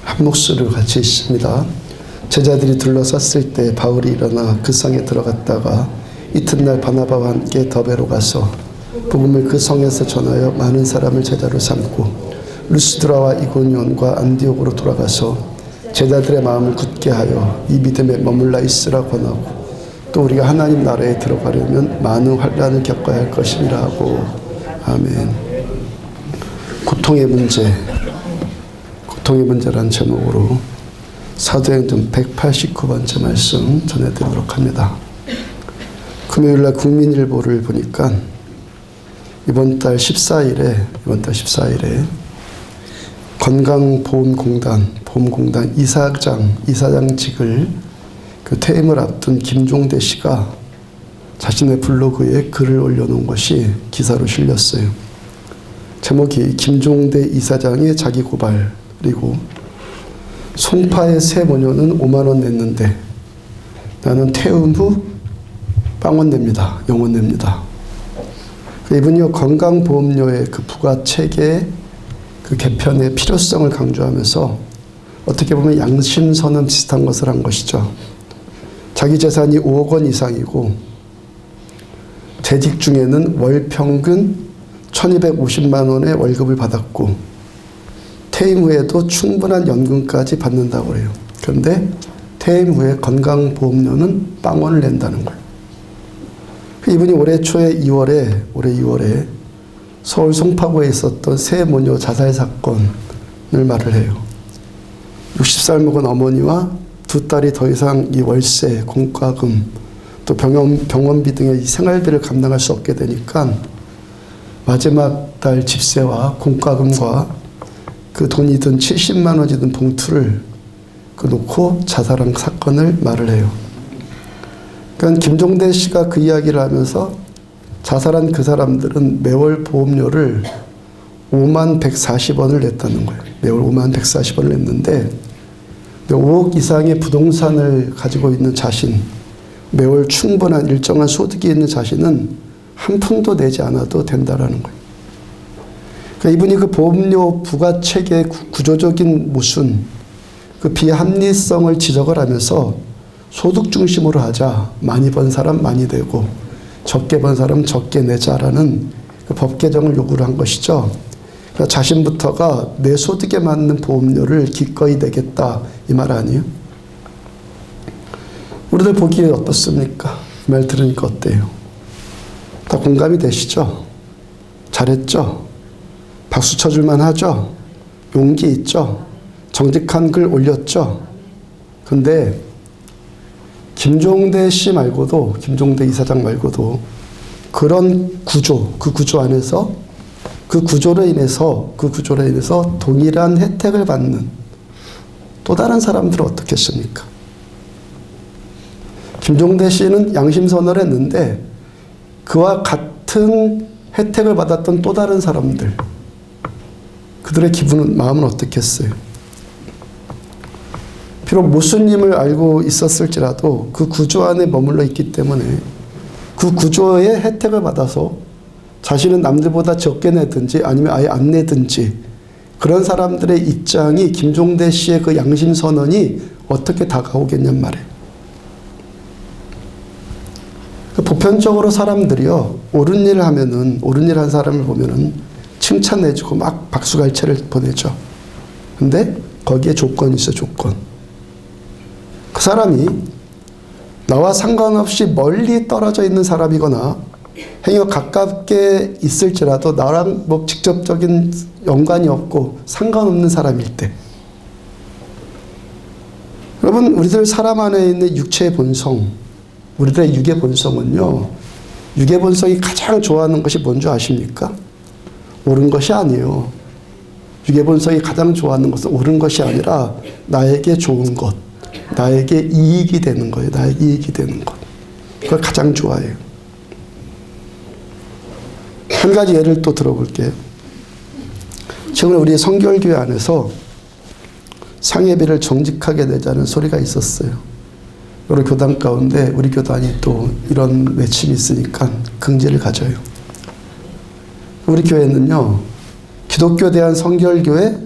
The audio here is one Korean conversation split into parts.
한 목소리로 같이 있습니다. 제자들이 둘러쌌을 때 바울이 일어나 그 성에 들어갔다가 이튿날 바나바와 함께 더베로 가서 복음을 그 성에서 전하여 많은 사람을 제자로 삼고 루스드라와 이고니온과 안디옥으로 돌아가서 제자들의 마음을 굳게 하여 이 믿음에 머물러 있으라 권하고 또 우리가 하나님 나라에 들어가려면 많은 환난을 겪어야 할 것이라 하고. 아멘. 고통의 문제란 제목으로 사도행전 189번째 말씀 전해드리도록 합니다. 금요일날 국민일보를 보니까 이번 달 14일에 건강보험공단 이사장직을 퇴임을 앞둔 김종대 씨가 자신의 블로그에 글을 올려놓은 것이 기사로 실렸어요. 제목이 김종대 이사장의 자기 고발, 그리고 송파의 새 모녀는 5만 원 냈는데 나는 퇴임 후 빵원 냅니다. 영원 냅니다. 이분이 건강보험료의 그 부가체계 그 개편의 필요성을 강조하면서 어떻게 보면 양심선언 비슷한 것을 한 것이죠. 자기 재산이 5억 원 이상이고 재직 중에는 월 평균 1250만 원의 월급을 받았고 퇴임 후에도 충분한 연금까지 받는다고 해요. 그런데 퇴임 후에 건강보험료는 빵원을 낸다는 거예요. 이분이 올해 2월에 서울 송파구에 있었던 새 모녀 자살 사건을 말을 해요. 60살 먹은 어머니와 두 딸이 더 이상 이 월세, 공과금, 또 병원비 등의 이 생활비를 감당할 수 없게 되니까 마지막 달 집세와 공과금과 그 돈이 든 70만 원이 든 봉투를 놓고 자살한 사건을 말을 해요. 그러니까 김종대 씨가 그 이야기를 하면서 자살한 그 사람들은 매월 보험료를 5만 140원을 냈다는 거예요. 매월 5만 140원을 냈는데 5억 이상의 부동산을 가지고 있는 자신, 매월 충분한 일정한 소득이 있는 자신은 한 푼도 내지 않아도 된다라는 거예요. 그러니까 이분이 그 보험료 부가체계의 구조적인 모순, 그 비합리성을 지적을 하면서 소득 중심으로 하자, 많이 번 사람 많이 내고 적게 번 사람 적게 내자라는 그 법 개정을 요구를 한 것이죠. 그러니까 자신부터가 내 소득에 맞는 보험료를 기꺼이 내겠다, 이 말 아니에요? 우리들 보기에 어떻습니까? 이 말 들으니까 어때요? 다 공감이 되시죠? 잘했죠? 박수 쳐줄만 하죠? 용기 있죠? 정직한 글 올렸죠? 근데 김종대 이사장 말고도 그런 그 구조 안에서 그 구조로 인해서 동일한 혜택을 받는 또 다른 사람들은 어떻겠습니까? 김종대 씨는 양심선언을 했는데 그와 같은 혜택을 받았던 또 다른 사람들, 그들의 마음은 어떻겠어요? 비록 모수님을 알고 있었을지라도 그 구조 안에 머물러 있기 때문에 그 구조의 혜택을 받아서 자신은 남들보다 적게 내든지 아니면 아예 안 내든지 그런 사람들의 입장이 김종대 씨의 그 양심선언이 어떻게 다가오겠냔 말이에요. 보편적으로 사람들이요, 옳은 일을 한 사람을 보면은 칭찬해주고 막 박수갈채를 보내죠. 근데 거기에 조건이 있어요, 조건. 그 사람이 나와 상관없이 멀리 떨어져 있는 사람이거나 행여 가깝게 있을지라도 나랑 직접적인 연관이 없고 상관없는 사람일 때. 여러분, 우리들 사람 안에 있는 육체의 본성, 우리들의 육의 본성은요, 육의 본성이 가장 좋아하는 것이 뭔지 아십니까? 옳은 것이 아니에요. 육의 본성이 가장 좋아하는 것은 옳은 것이 아니라 나에게 좋은 것, 나에게 이익이 되는 거예요. 나에게 이익이 되는 것. 그걸 가장 좋아해요. 한 가지 예를 또 들어볼게요. 최근에 우리 성결교회 안에서 상해비를 정직하게 내자는 소리가 있었어요. 여러 교단 가운데 우리 교단이 또 이런 외침이 있으니까 긍지를 가져요. 우리 교회는요, 기독교 대한 성결교회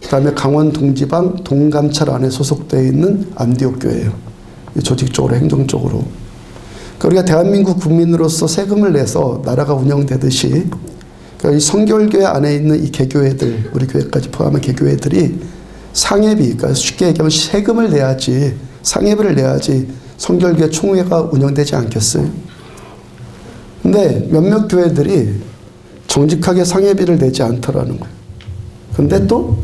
그다음에 강원 동지방 동감찰 안에 소속되어 있는 안디옥 교회예요. 조직적으로 행정적으로. 그러니까 우리가 대한민국 국민으로서 세금을 내서 나라가 운영되듯이 그러니까 이 성결교회 안에 있는 이 개교회들, 우리 교회까지 포함한 개교회들이 상회비, 그러니까 쉽게 얘기하면 세금을 내야지, 상회비를 내야지 성결교회 총회가 운영되지 않겠어요? 근데 몇몇 교회들이 정직하게 상회비를 내지 않더라는 거예요. 근데 또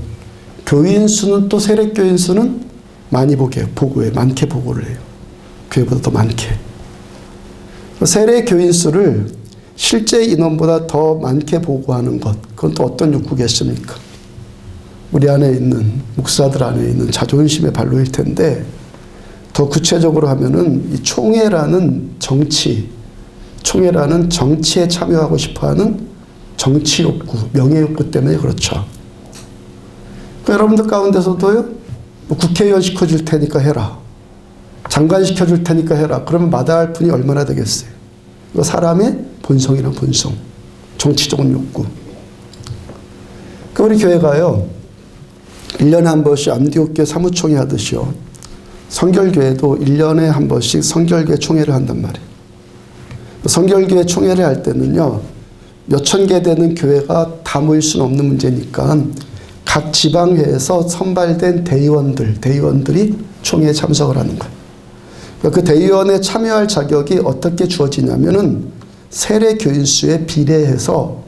교인 수는 또 세례교인 수는 많이 보고해요. 많게 보고를 해요. 교회보다 더 많게. 세례교인 수를 실제 인원보다 더 많게 보고하는 것, 그건 또 어떤 욕구겠습니까? 우리 안에 있는, 목사들 안에 있는 자존심의 발로일 텐데, 더 구체적으로 하면은 이 총회라는 정치에 참여하고 싶어 하는 정치 욕구, 명예 욕구 때문에 그렇죠. 여러분들 가운데서도요, 뭐 국회의원 시켜줄 테니까 해라. 장관 시켜줄 테니까 해라. 그러면 마다할 분이 얼마나 되겠어요? 이거 사람의 본성이란 본성. 정치적인 욕구. 우리 교회가요, 1년에 한 번씩 안디옥교회 사무총회 하듯이요, 성결교회도 1년에 한 번씩 성결교회 총회를 한단 말이에요. 성결교회 총회를 할 때는요, 몇천 개 되는 교회가 다 모일 수는 없는 문제니까 각 지방회에서 선발된 대의원들이 총회에 참석을 하는 거예요. 그 대의원에 참여할 자격이 어떻게 주어지냐면은 세례 교인 수에 비례해서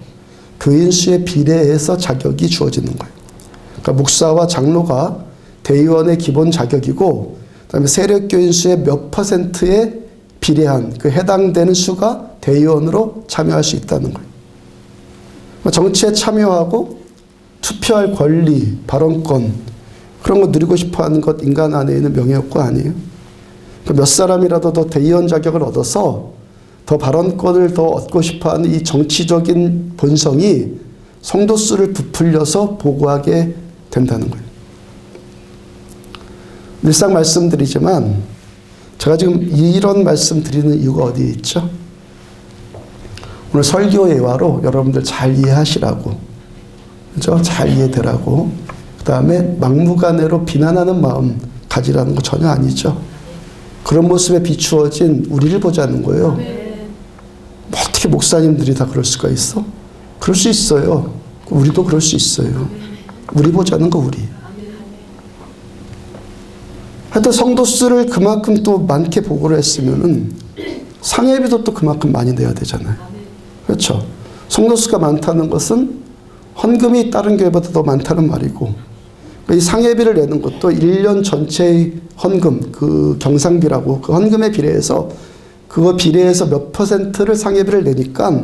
자격이 주어지는 거예요. 그러니까 목사와 장로가 대의원의 기본 자격이고, 그다음에 세례 교인 수의 몇 %에 비례한 그 해당되는 수가 대의원으로 참여할 수 있다는 거예요. 정치에 참여하고 투표할 권리, 발언권, 그런 거 누리고 싶어 하는 것 인간 안에 있는 명예욕구 아니에요? 몇 사람이라도 더 대의원 자격을 얻어서 더 발언권을 더 얻고 싶어 하는 이 정치적인 본성이 성도 수를 부풀려서 보고하게 된다는 거예요. 늘상 말씀드리지만 제가 지금 이런 말씀 드리는 이유가 어디에 있죠? 오늘 설교 예화로 여러분들 잘 이해하시라고, 그죠? 잘 이해되라고. 그 다음에 막무가내로 비난하는 마음 가지라는 거 전혀 아니죠. 그런 모습에 비추어진 우리를 보자는 거예요. 뭐 어떻게 목사님들이 다 그럴 수가 있어? 그럴 수 있어요. 우리도 그럴 수 있어요. 우리 보자는 거 우리. 하여튼 성도 수를 그만큼 또 많게 보고를 했으면은 상회비도 또 그만큼 많이 내야 되잖아요. 그렇죠. 성도 수가 많다는 것은 헌금이 다른 교회보다 더 많다는 말이고, 이 상회비를 내는 것도 1년 전체의 헌금, 그 경상비라고, 그 헌금에 비례해서 몇 %를 상회비를 내니까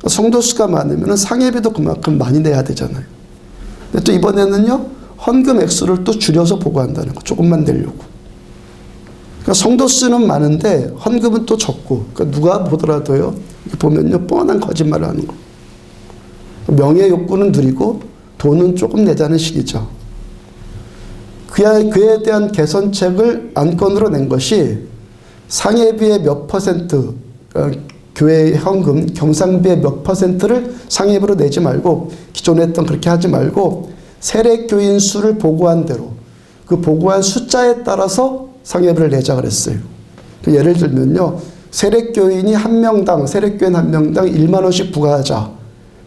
성도 수가 많으면 상회비도 그만큼 많이 내야 되잖아요. 근데 또 이번에는요, 헌금 액수를 또 줄여서 보고한다는 거, 조금만 내려고. 그러니까 성도 수는 많은데 헌금은 또 적고, 그러니까 누가 보더라도요, 보면요, 뻔한 거짓말을 하는 거. 명예 욕구는 누리고 돈은 조금 내자는 식이죠. 그에 대한 개선책을 안건으로 낸 것이 상회비의 몇 %, 교회 헌금, 경상비의 몇 %를 상회비로 내지 말고, 기존에 했던 그렇게 하지 말고 세례교인 수를 보고한 대로 그 보고한 숫자에 따라서 상회비를 내자 그랬어요. 예를 들면요, 세례교인이 한 명당, 세례교인 한 명당 1만 원씩 부과하자.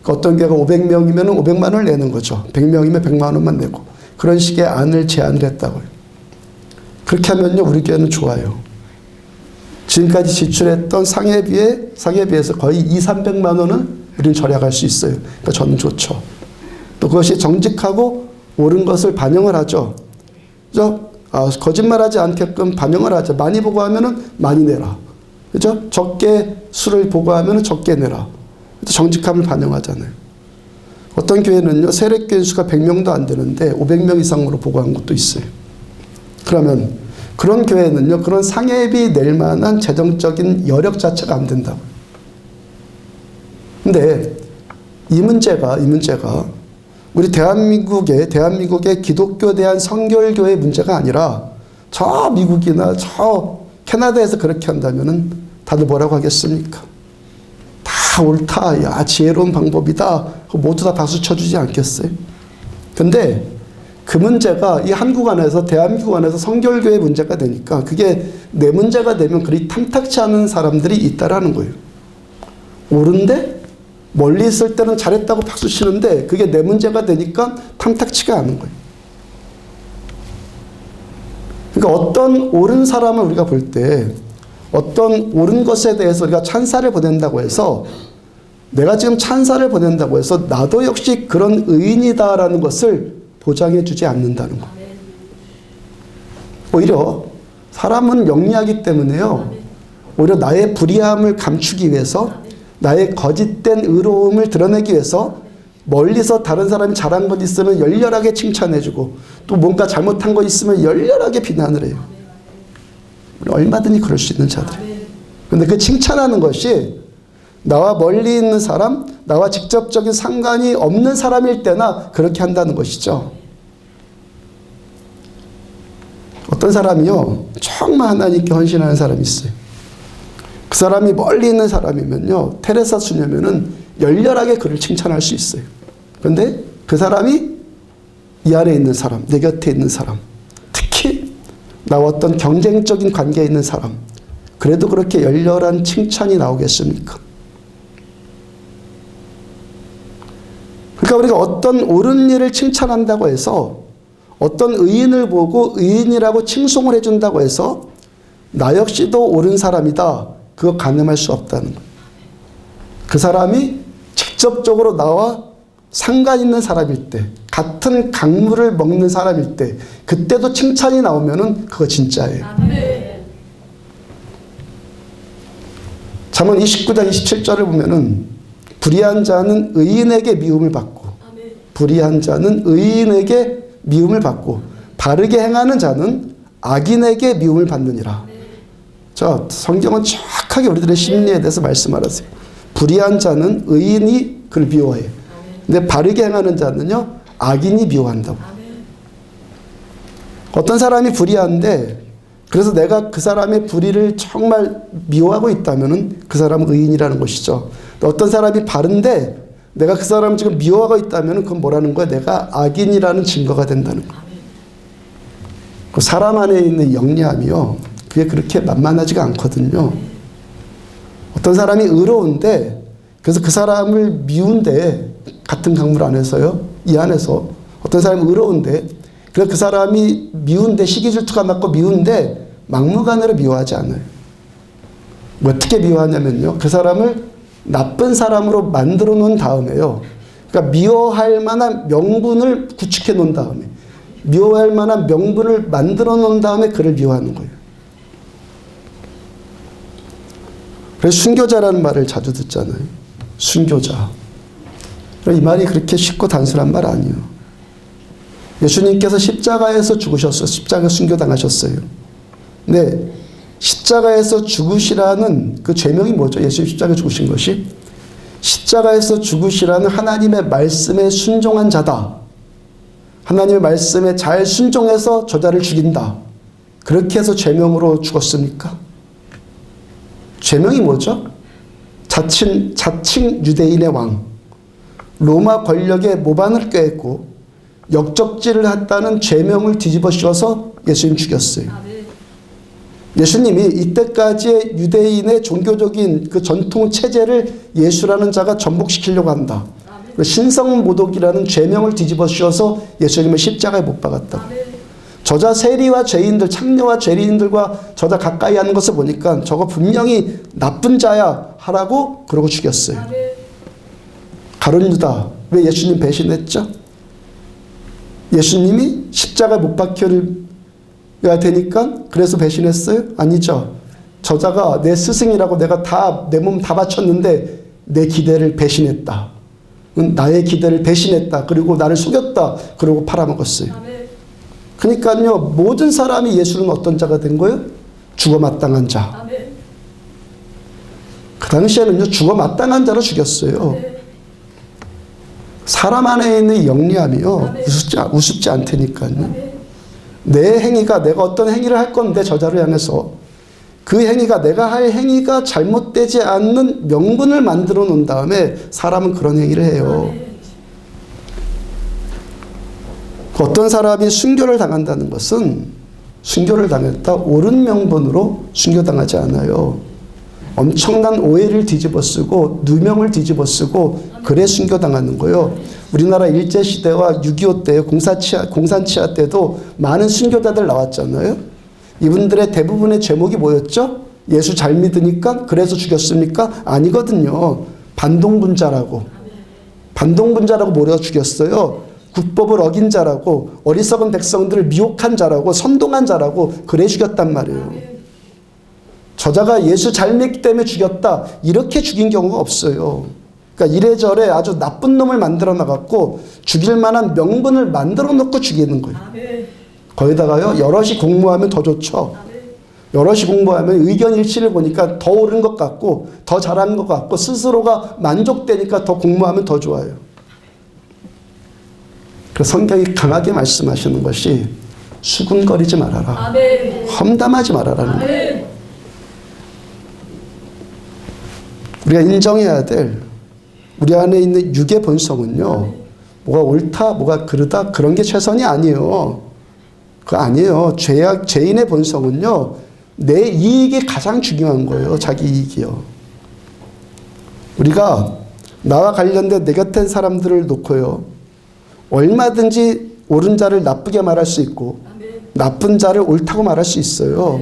어떤 교회가 500명이면 500만 원을 내는 거죠. 100명이면 100만 원만 내고. 그런 식의 안을 제안을 했다고요. 그렇게 하면요, 우리 교회는 좋아요. 지금까지 지출했던 상회비에서 거의 200~300만 원은 우리는 절약할 수 있어요. 그러니까 저는 좋죠. 또 그것이 정직하고 옳은 것을 반영을 하죠. 그죠? 거짓말하지 않게끔 반영을 하죠. 많이 보고하면은 많이 내라. 그죠? 적게 수를 보고하면은 적게 내라. 정직함을 반영하잖아요. 어떤 교회는요, 세례교인 수가 100명도 안 되는데 500명 이상으로 보고한 것도 있어요. 그러면 그런 교회는요, 그런 상회비 낼 만한 재정적인 여력 자체가 안 된다고요. 근데 이 문제가 우리 대한민국의 기독교에 대한 성결교회의 문제가 아니라 저 미국이나 저 캐나다에서 그렇게 한다면은 다들 뭐라고 하겠습니까? 다 옳다, 야, 지혜로운 방법이다, 모두 다 박수 쳐주지 않겠어요? 근데 그 문제가 이 한국 안에서 대한민국 안에서 성결교회 문제가 되니까 그게 내 문제가 되면 그리 탐탁치 않은 사람들이 있다라는 거예요. 옳은데 멀리 있을 때는 잘했다고 박수 치는데 그게 내 문제가 되니까 탐탁치가 않은 거예요. 그러니까 어떤 옳은 사람을 우리가 볼 때 어떤 옳은 것에 대해서 우리가 찬사를 보낸다고 해서 내가 지금 찬사를 보낸다고 해서 나도 역시 그런 의인이다라는 것을 보장해 주지 않는다는 거. 오히려 사람은 영리하기 때문에요. 오히려 나의 불의함을 감추기 위해서 나의 거짓된 의로움을 드러내기 위해서 멀리서 다른 사람이 잘한 것 있으면 열렬하게 칭찬해주고 또 뭔가 잘못한 것 있으면 열렬하게 비난을 해요. 얼마든지 그럴 수 있는 자들이에요. 그런데 그 칭찬하는 것이 나와 멀리 있는 사람, 나와 직접적인 상관이 없는 사람일 때나 그렇게 한다는 것이죠. 어떤 사람이요, 정말 하나님께 헌신하는 사람이 있어요. 그 사람이 멀리 있는 사람이면요, 테레사 수녀면은 열렬하게 그를 칭찬할 수 있어요. 그런데 그 사람이 이 안에 있는 사람, 내 곁에 있는 사람, 특히 나와 어떤 경쟁적인 관계에 있는 사람, 그래도 그렇게 열렬한 칭찬이 나오겠습니까? 그러니까 우리가 어떤 옳은 일을 칭찬한다고 해서 어떤 의인을 보고 의인이라고 칭송을 해준다고 해서 나 역시도 옳은 사람이다. 그거 가늠할 수 없다는 거예요. 그 사람이 직접적으로 나와 상관 있는 사람일 때, 같은 강물을 먹는 사람일 때, 그때도 칭찬이 나오면은 그거 진짜예요. 잠언 29장 27절을 보면은 불의한 자는 의인에게 미움을 받고, 불의한 자는 의인에게 미움을 받고, 바르게 행하는 자는 악인에게 미움을 받느니라. 자, 성경은 정확하게 우리들의 심리에 대해서 말씀하세요. 불의한 자는 의인이 그를 미워해요. 근데 바르게 행하는 자는요, 악인이 미워한다고. 어떤 사람이 불의한데, 그래서 내가 그 사람의 불의를 정말 미워하고 있다면은 그 사람은 의인이라는 것이죠. 어떤 사람이 바른데, 내가 그 사람을 지금 미워하고 있다면은 그건 뭐라는 거야? 내가 악인이라는 증거가 된다는 거야. 그 사람 안에 있는 영리함이요, 그게 그렇게 만만하지가 않거든요. 어떤 사람이 의로운데, 그래서 그 사람을 미운데, 같은 강물 안에서요, 이 안에서 어떤 사람이 의로운데, 그래서 그 사람이 미운데, 시기질투가 났고 미운데 막무가내로 미워하지 않아요. 어떻게 미워하냐면요, 그 사람을 나쁜 사람으로 만들어 놓은 다음에요, 그러니까 미워할 만한 명분을 구축해 놓은 다음에, 미워할 만한 명분을 만들어 놓은 다음에 그를 미워하는 거예요. 그래서 순교자라는 말을 자주 듣잖아요. 순교자. 이 말이 그렇게 쉽고 단순한 말 아니에요. 예수님께서 십자가에서 죽으셨어요. 십자가 순교당하셨어요. 근데 십자가에서 죽으시라는 그 죄명이 뭐죠? 예수님 십자가에 죽으신 것이 십자가에서 죽으시라는 하나님의 말씀에 순종한 자다. 하나님의 말씀에 잘 순종해서 저자를 죽인다. 그렇게 해서 죄명으로 죽었습니까? 죄명이 뭐죠? 자칭 유대인의 왕, 로마 권력의 모반을 꾀했고 역적질을 했다는 죄명을 뒤집어 씌워서 예수님 죽였어요. 예수님이 이때까지의 유대인의 종교적인 그 전통 체제를 예수라는 자가 전복시키려고 한다. 신성모독이라는 죄명을 뒤집어 씌워서 예수님을 십자가에 못 박았다. 저자 세리와 죄인들, 창녀와 죄인들과 저자 가까이 하는 것을 보니까 저거 분명히 나쁜 자야 하라고 그러고 죽였어요. 가룟 유다, 왜 예수님 배신했죠? 예수님이 십자가에 못 박혀야 되니까 그래서 배신했어요? 아니죠. 저자가 내 스승이라고 내가 다 내 몸 다 바쳤는데 내 기대를 배신했다. 나의 기대를 배신했다. 그리고 나를 속였다. 그러고 팔아먹었어요. 그러니까요, 모든 사람이 예수는 어떤 자가 된 거예요? 죽어 마땅한 자. 그 당시에는요, 죽어 마땅한 자로 죽였어요. 사람 안에 있는 영리함이요, 우습지 않다니까요. 내 행위가, 내가 어떤 행위를 할 건데 저자를 향해서 그 행위가, 내가 할 행위가 잘못되지 않는 명분을 만들어 놓은 다음에 사람은 그런 행위를 해요. 어떤 사람이 순교를 당한다는 것은 순교를 당했다 옳은 명분으로 순교당하지 않아요. 엄청난 오해를 뒤집어쓰고 누명을 뒤집어쓰고 그래 순교당하는 거예요. 우리나라 일제시대와 6.25 때 공산치하 때도 많은 순교자들 나왔잖아요. 이분들의 대부분의 제목이 뭐였죠? 예수 잘 믿으니까 그래서 죽였습니까? 아니거든요. 반동분자라고 몰아 죽였어요. 국법을 어긴 자라고, 어리석은 백성들을 미혹한 자라고, 선동한 자라고 그래 죽였단 말이에요. 저자가 예수 잘 믿기 때문에 죽였다 이렇게 죽인 경우가 없어요. 그러니까 이래저래 아주 나쁜 놈을 만들어 나갔고 죽일 만한 명분을 만들어 놓고 죽이는 거예요. 거기다가요 여럿이 공모하면 더 좋죠. 여럿이 공부하면 의견 일치를 보니까 더 옳은 것 같고 더 잘하는 것 같고 스스로가 만족되니까 더 공부하면 더 좋아요. 그래서 성경이 강하게 말씀하시는 것이 수군거리지 말아라. 아멘. 험담하지 말아라는 거예요. 우리가 인정해야 될 우리 안에 있는 육의 본성은요. 뭐가 옳다 뭐가 그르다 그런 게 최선이 아니에요. 그거 아니에요. 죄인의 본성은요. 내 이익이 가장 중요한 거예요. 자기 이익이요. 우리가 나와 관련된 내 곁에 사람들을 놓고요. 얼마든지 옳은 자를 나쁘게 말할 수 있고 나쁜 자를 옳다고 말할 수 있어요.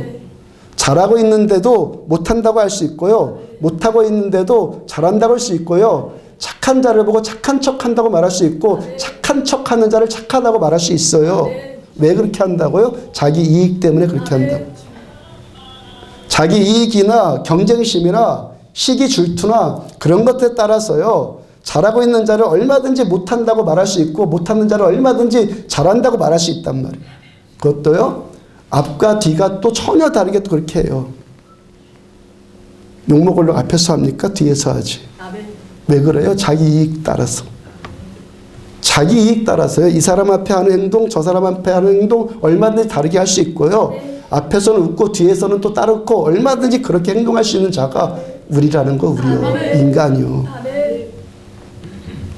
잘하고 있는데도 못한다고 할 수 있고요. 못하고 있는데도 잘한다고 할 수 있고요. 착한 자를 보고 착한 척한다고 말할 수 있고 착한 척하는 자를 착하다고 말할 수 있어요. 왜 그렇게 한다고요? 자기 이익 때문에 그렇게 한다고. 자기 이익이나 경쟁심이나 시기 질투나 그런 것들에 따라서요. 잘하고 있는 자를 얼마든지 못한다고 말할 수 있고 못하는 자를 얼마든지 잘한다고 말할 수 있단 말이에요. 그것도요. 앞과 뒤가 또 전혀 다르게 또 그렇게 해요. 욕먹으려고 앞에서 합니까? 뒤에서 하지. 왜 그래요? 자기 이익 따라서. 자기 이익 따라서요. 이 사람 앞에 하는 행동 저 사람 앞에 하는 행동 얼마든지 다르게 할 수 있고요. 앞에서는 웃고 뒤에서는 또 따르고 얼마든지 그렇게 행동할 수 있는 자가 우리라는 거 우리요. 인간이요.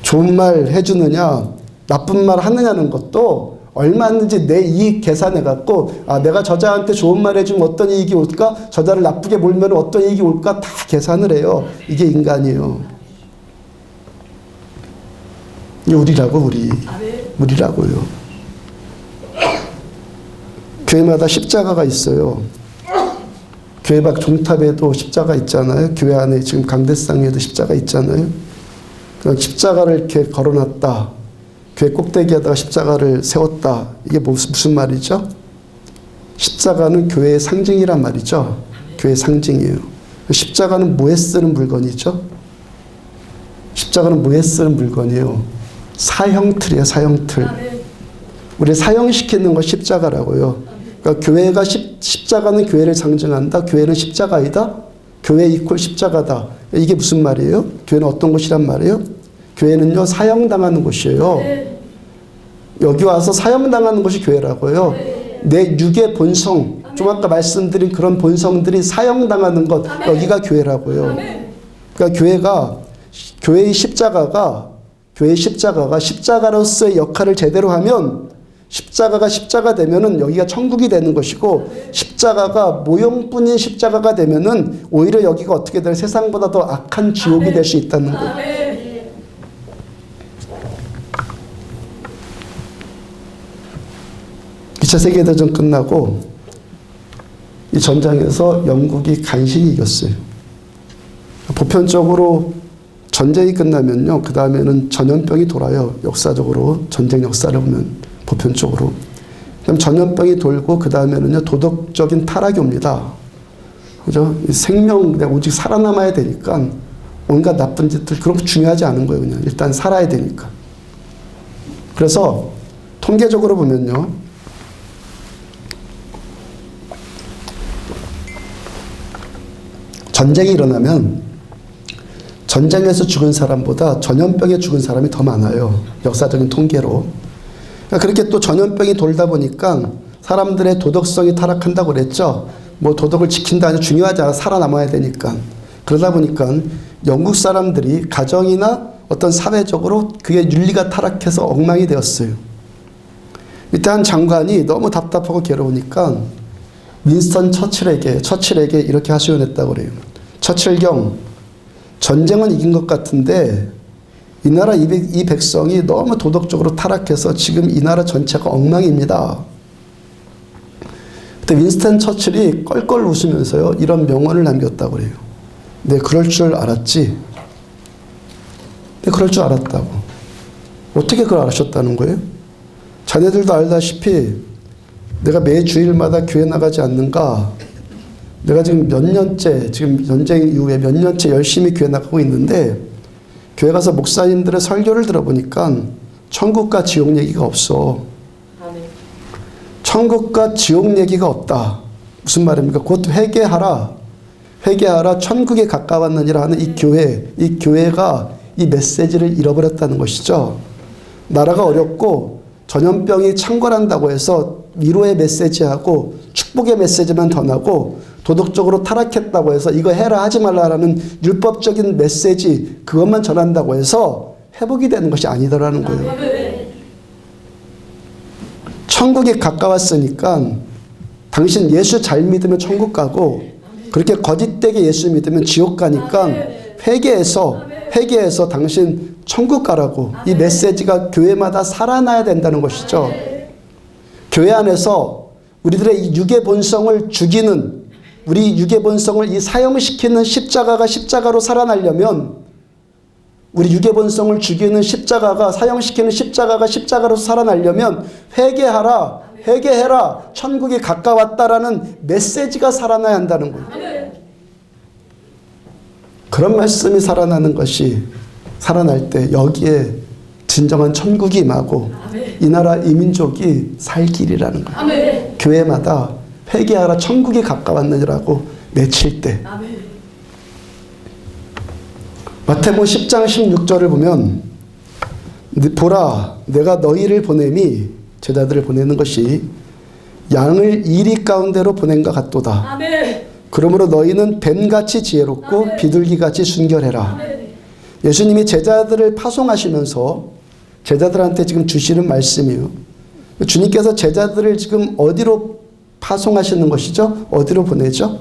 좋은 말 해주느냐 나쁜 말 하느냐는 것도 얼마든지 내 이익 계산해 갖고 내가 저자한테 좋은 말 해주면 어떤 이익이 올까 저자를 나쁘게 몰면 어떤 이익이 올까 다 계산을 해요. 이게 인간이에요. 우리라고 우리라고요. 교회마다 십자가가 있어요. 교회 밖 종탑에도 십자가 있잖아요. 교회 안에 지금 강대상에도 십자가 있잖아요. 십자가를 이렇게 걸어놨다. 교회 꼭대기에다가 십자가를 세웠다. 이게 무슨 말이죠? 십자가는 교회의 상징이란 말이죠. 교회의 상징이에요. 십자가는 뭐에 쓰는 물건이죠? 십자가는 뭐에 쓰는 물건이에요? 사형틀이에요. 사형틀. 우리 사형시키는 거 십자가라고요. 그러니까 교회가 십자가는 교회를 상징한다. 교회는 십자가이다. 교회 이퀄 십자가다. 이게 무슨 말이에요? 교회는 어떤 곳이란 말이에요? 교회는요 사형당하는 곳이에요. 여기 와서 사형당하는 것이 교회라고요. 내 육의 본성, 좀 아까 말씀드린 그런 본성들이 사형당하는 것, 여기가 교회라고요. 그러니까 교회의 십자가가 십자가로서의 역할을 제대로 하면 십자가가 십자가 되면은 여기가 천국이 되는 것이고 십자가가 모형뿐인 십자가가 되면은 오히려 여기가 어떻게 될 세상보다 더 악한 지옥이 될 수 있다는 거예요. 2차 세계대전 끝나고 이 전장에서 영국이 간신히 이겼어요. 보편적으로 전쟁이 끝나면요, 그 다음에는 전염병이 돌아요. 역사적으로 전쟁 역사를 보면 보편적으로. 그럼 전염병이 돌고 그 다음에는요 도덕적인 타락이 옵니다. 그죠? 생명, 내가 오직 살아남아야 되니까 온갖 나쁜 짓들 그런 거 중요하지 않은 거예요. 그냥 일단 살아야 되니까. 그래서 통계적으로 보면요, 전쟁이 일어나면 전쟁에서 죽은 사람보다 전염병에 죽은 사람이 더 많아요. 역사적인 통계로. 그렇게 또 전염병이 돌다 보니까 사람들의 도덕성이 타락한다고 그랬죠. 뭐 도덕을 지킨다니 중요하지 않아. 살아남아야 되니까. 그러다 보니까 영국 사람들이 가정이나 어떤 사회적으로 그게 윤리가 타락해서 엉망이 되었어요. 이때 한 장관이 너무 답답하고 괴로우니까 윈스턴 처칠에게 이렇게 하소연했다고 그래요. 처칠경, 전쟁은 이긴 것 같은데 이 나라 이 백성이 너무 도덕적으로 타락해서 지금 이 나라 전체가 엉망입니다. 그때 윈스턴 처칠이 껄껄 웃으면서요, 이런 명언을 남겼다고 그래요. 네, 그럴 줄 알았지. 네, 그럴 줄 알았다고. 어떻게 그걸 알으셨다는 거예요? 자네들도 알다시피 내가 매 주일마다 교회 나가지 않는가? 내가 지금 몇 년째, 지금 전쟁 이후에 몇 년째 열심히 교회 나가고 있는데 교회 가서 목사님들의 설교를 들어보니까 천국과 지옥 얘기가 없어. 천국과 지옥 얘기가 없다. 무슨 말입니까? 곧 회개하라. 천국에 가까웠느니라 하는 이 교회가 이 메시지를 잃어버렸다는 것이죠. 나라가 어렵고 전염병이 창궐한다고 해서 위로의 메시지하고 축복의 메시지만 전하고 도덕적으로 타락했다고 해서 이거 해라 하지 말라라는 율법적인 메시지 그것만 전한다고 해서 회복이 되는 것이 아니더라는 거예요. 천국이 가까웠으니까 당신 예수 잘 믿으면 천국 가고 그렇게 거짓되게 예수 믿으면 지옥 가니까 회개해서 당신 천국 가라고 이 메시지가 교회마다 살아나야 된다는 것이죠. 교회 안에서 우리들의 이 육의 본성을 죽이는 우리 육의 본성을 이 사형시키는 십자가가 십자가로 살아나려면 우리 육의 본성을 죽이는 십자가가 사형시키는 십자가가 십자가로 살아나려면 회개해라 천국이 가까웠다라는 메시지가 살아나야 한다는 거예요. 그런 말씀이 살아나는 것이 살아날 때 여기에 진정한 천국이 임하고 이 나라 이 민족이 살 길이라는 거예요. 교회마다 회개하라 천국이 가까웠느니라고 외칠 때 마태복음 10장 16절을 보면 보라 내가 너희를 보냄이 제자들을 보내는 것이 양을 이리 가운데로 보낸 것 같도다. 그러므로 너희는 뱀같이 지혜롭고 비둘기같이 순결해라. 예수님이 제자들을 파송하시면서 제자들한테 지금 주시는 말씀이에요. 주님께서 제자들을 지금 어디로 파송하시는 것이죠? 어디로 보내죠?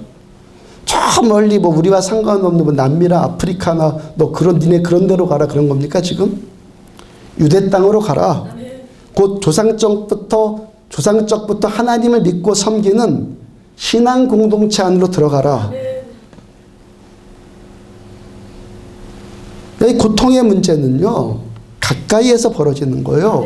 저 멀리 뭐 우리와 상관없는 뭐 남미나 아프리카나 너 니네 그런 데로 가라 그런 겁니까 지금? 유대 땅으로 가라. 곧 조상적부터 하나님을 믿고 섬기는 신앙 공동체 안으로 들어가라. 이 고통의 문제는요 가까이에서 벌어지는 거예요.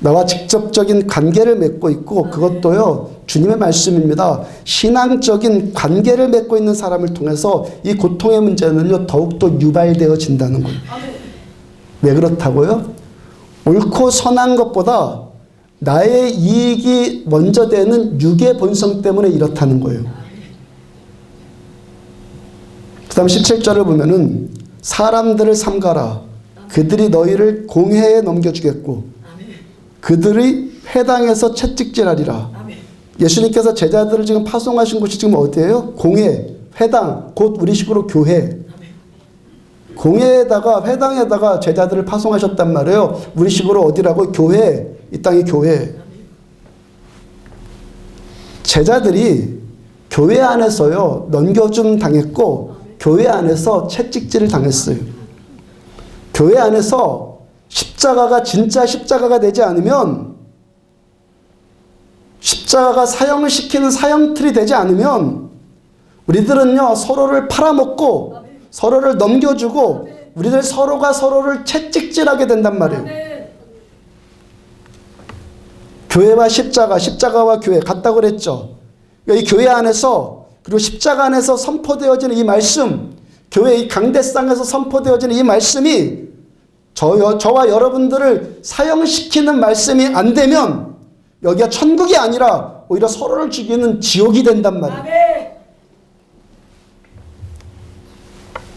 나와 직접적인 관계를 맺고 있고 그것도요 주님의 말씀입니다. 신앙적인 관계를 맺고 있는 사람을 통해서 이 고통의 문제는요 더욱더 유발되어진다는 거예요. 왜 그렇다고요? 옳고 선한 것보다 나의 이익이 먼저 되는 육의 본성 때문에 이렇다는 거예요. 그 다음 17절을 보면은 사람들을 삼가라. 그들이 너희를 공회에 넘겨주겠고 그들의 회당에서 채찍질하리라. 예수님께서 제자들을 지금 파송하신 곳이 지금 어디예요? 공회, 회당, 곧 우리식으로 교회. 공회에다가 회당에다가 제자들을 파송하셨단 말이에요. 우리식으로 어디라고? 교회. 이 땅이 교회. 제자들이 교회 안에서요 넘겨줌 당했고 교회 안에서 채찍질을 당했어요. 교회 안에서 십자가가 진짜 십자가가 되지 않으면 십자가가 사형을 시키는 사형틀이 되지 않으면 우리들은요 서로를 팔아먹고 서로를 넘겨주고 우리들 서로가 서로를 채찍질하게 된단 말이에요. 교회와 십자가와 교회 같다고 그랬죠. 이 교회 안에서 그리고 십자가 안에서 선포되어지는 이 말씀, 교회 이 강대상에서 선포되어지는 이 말씀이 저와 여러분들을 사형시키는 말씀이 안 되면 여기가 천국이 아니라 오히려 서로를 죽이는 지옥이 된단 말이에요.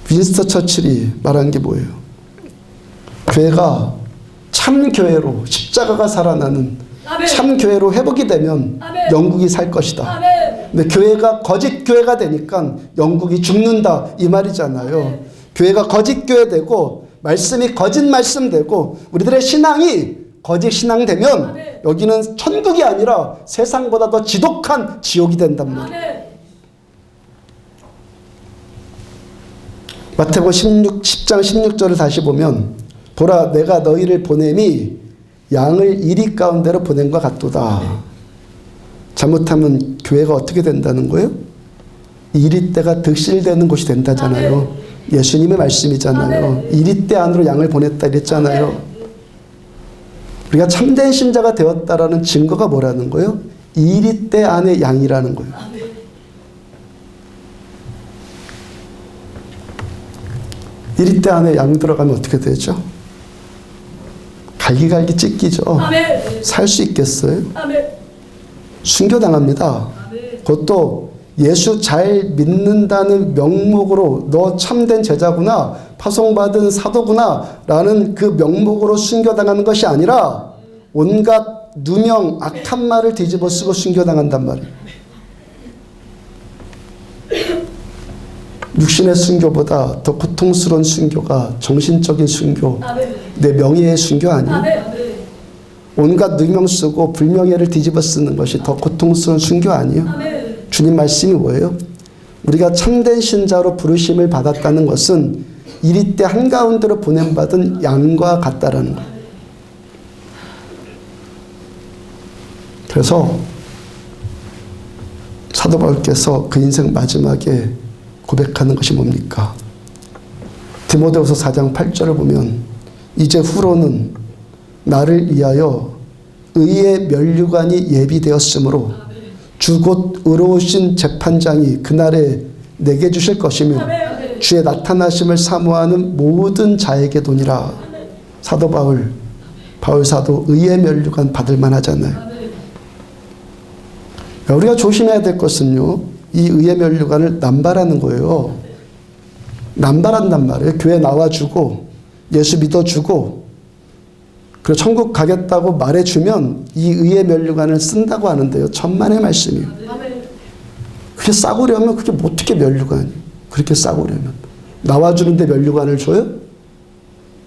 윈스턴 처칠이 말한 게 뭐예요? 교회가 참 교회로 십자가가 살아나는 참 교회로 회복이 되면 영국이 살 것이다. 근데 교회가 거짓 교회가 되니까 영국이 죽는다 이 말이잖아요. 교회가 거짓 교회 되고 말씀이 거짓 말씀 되고 우리들의 신앙이 거짓 신앙되면 여기는 천국이 아니라 세상보다 더 지독한 지옥이 된단 말이에요. 마태복음 10장 16절을 다시 보면 보라 내가 너희를 보냄이 양을 이리 가운데로 보낸 것 같도다. 잘못하면 교회가 어떻게 된다는 거예요? 이리때가 득실되는 곳이 된다잖아요. 예수님의 말씀이잖아요. 이리때 안으로 양을 보냈다 이랬잖아요. 우리가 참된 신자가 되었다라는 증거가 뭐라는 거예요? 이리때 안에 양이라는 거예요. 이리때 안에 양 들어가면 어떻게 되죠? 갈기갈기 찢기죠. 살 수 있겠어요? 순교당합니다. 그것도 예수 잘 믿는다는 명목으로 너 참된 제자구나, 파송받은 사도구나 라는 그 명목으로 순교당하는 것이 아니라 온갖 누명 악한 말을 뒤집어 쓰고 순교당한단 말이에요. 육신의 순교보다 더 고통스러운 순교가 정신적인 순교, 내 명예의 순교 아니에요? 온갖 누명 쓰고 불명예를 뒤집어 쓰는 것이 더 고통스러운 순교 아니에요? 주님 말씀이 뭐예요? 우리가 참된 신자로 부르심을 받았다는 것은 이리때 한가운데로 보냄받은 양과 같다라는 거예요. 그래서 사도 바울께서 그 인생 마지막에 고백하는 것이 뭡니까? 디모데후서 4장 8절을 보면 이제 후로는 나를 위하여 의의 면류관이 예비되었으므로 주 곧 의로우신 재판장이 그날에 내게 주실 것이며 주의 나타나심을 사모하는 모든 자에게도니라. 사도 바울 사도 의의 면류관 받을 만하잖아요. 우리가 조심해야 될 것은요, 이 의의 면류관을 남발하는 거예요. 남발한단 말이에요. 교회 나와주고 예수 믿어주고 그리고 천국 가겠다고 말해주면 이 의의 면류관을 쓴다고 하는데요. 천만의 말씀이에요. 그게 싸구려면 그게 어떻게 면류관이에요? 그렇게 싸구려면. 나와주는데 면류관을 줘요?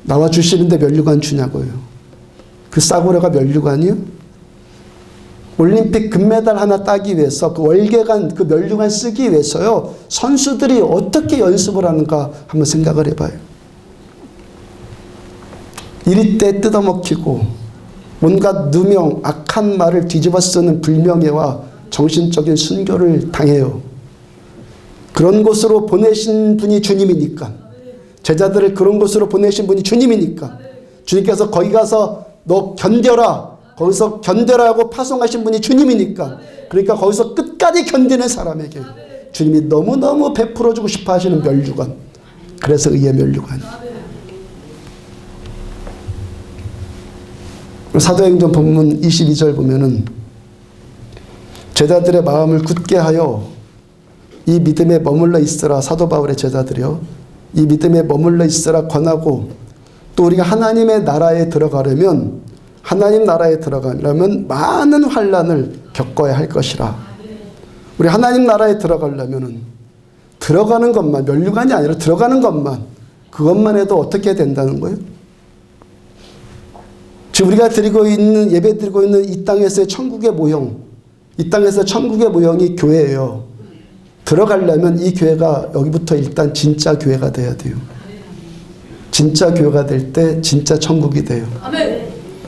나와주시는데 면류관 주냐고요. 그 싸구려가 면류관이요? 올림픽 금메달 하나 따기 위해서 그 월계관 그 면류관 쓰기 위해서요. 선수들이 어떻게 연습을 하는가 한번 생각을 해봐요. 이리때 뜯어먹히고 온갖 누명 악한 말을 뒤집어 쓰는 불명예와 정신적인 순교를 당해요. 그런 곳으로 보내신 분이 주님이니까, 제자들을 그런 곳으로 보내신 분이 주님이니까 주님께서 거기 가서 너 견뎌라, 거기서 견뎌라고 파송하신 분이 주님이니까, 그러니까 거기서 끝까지 견디는 사람에게 주님이 너무너무 베풀어주고 싶어 하시는 면류관, 그래서 의의 면류관. 사도행전 본문 22절 보면은 제자들의 마음을 굳게 하여 이 믿음에 머물러 있으라. 사도 바울의 제자들이요, 이 믿음에 머물러 있으라 권하고, 또 우리가 하나님의 나라에 들어가려면 많은 환난을 겪어야 할 것이라. 우리 하나님 나라에 들어가려면은 들어가는 것만, 면류관이 아니라 들어가는 것만, 그것만 해도 어떻게 된다는 거예요? 지금 우리가 예배 드리고 있는 이 땅에서의 천국의 모형, 이 땅에서 천국의 모형이 교회예요. 들어가려면 이 교회가 여기부터 일단 진짜 교회가 돼야 돼요. 진짜 교회가 될 때 진짜 천국이 돼요.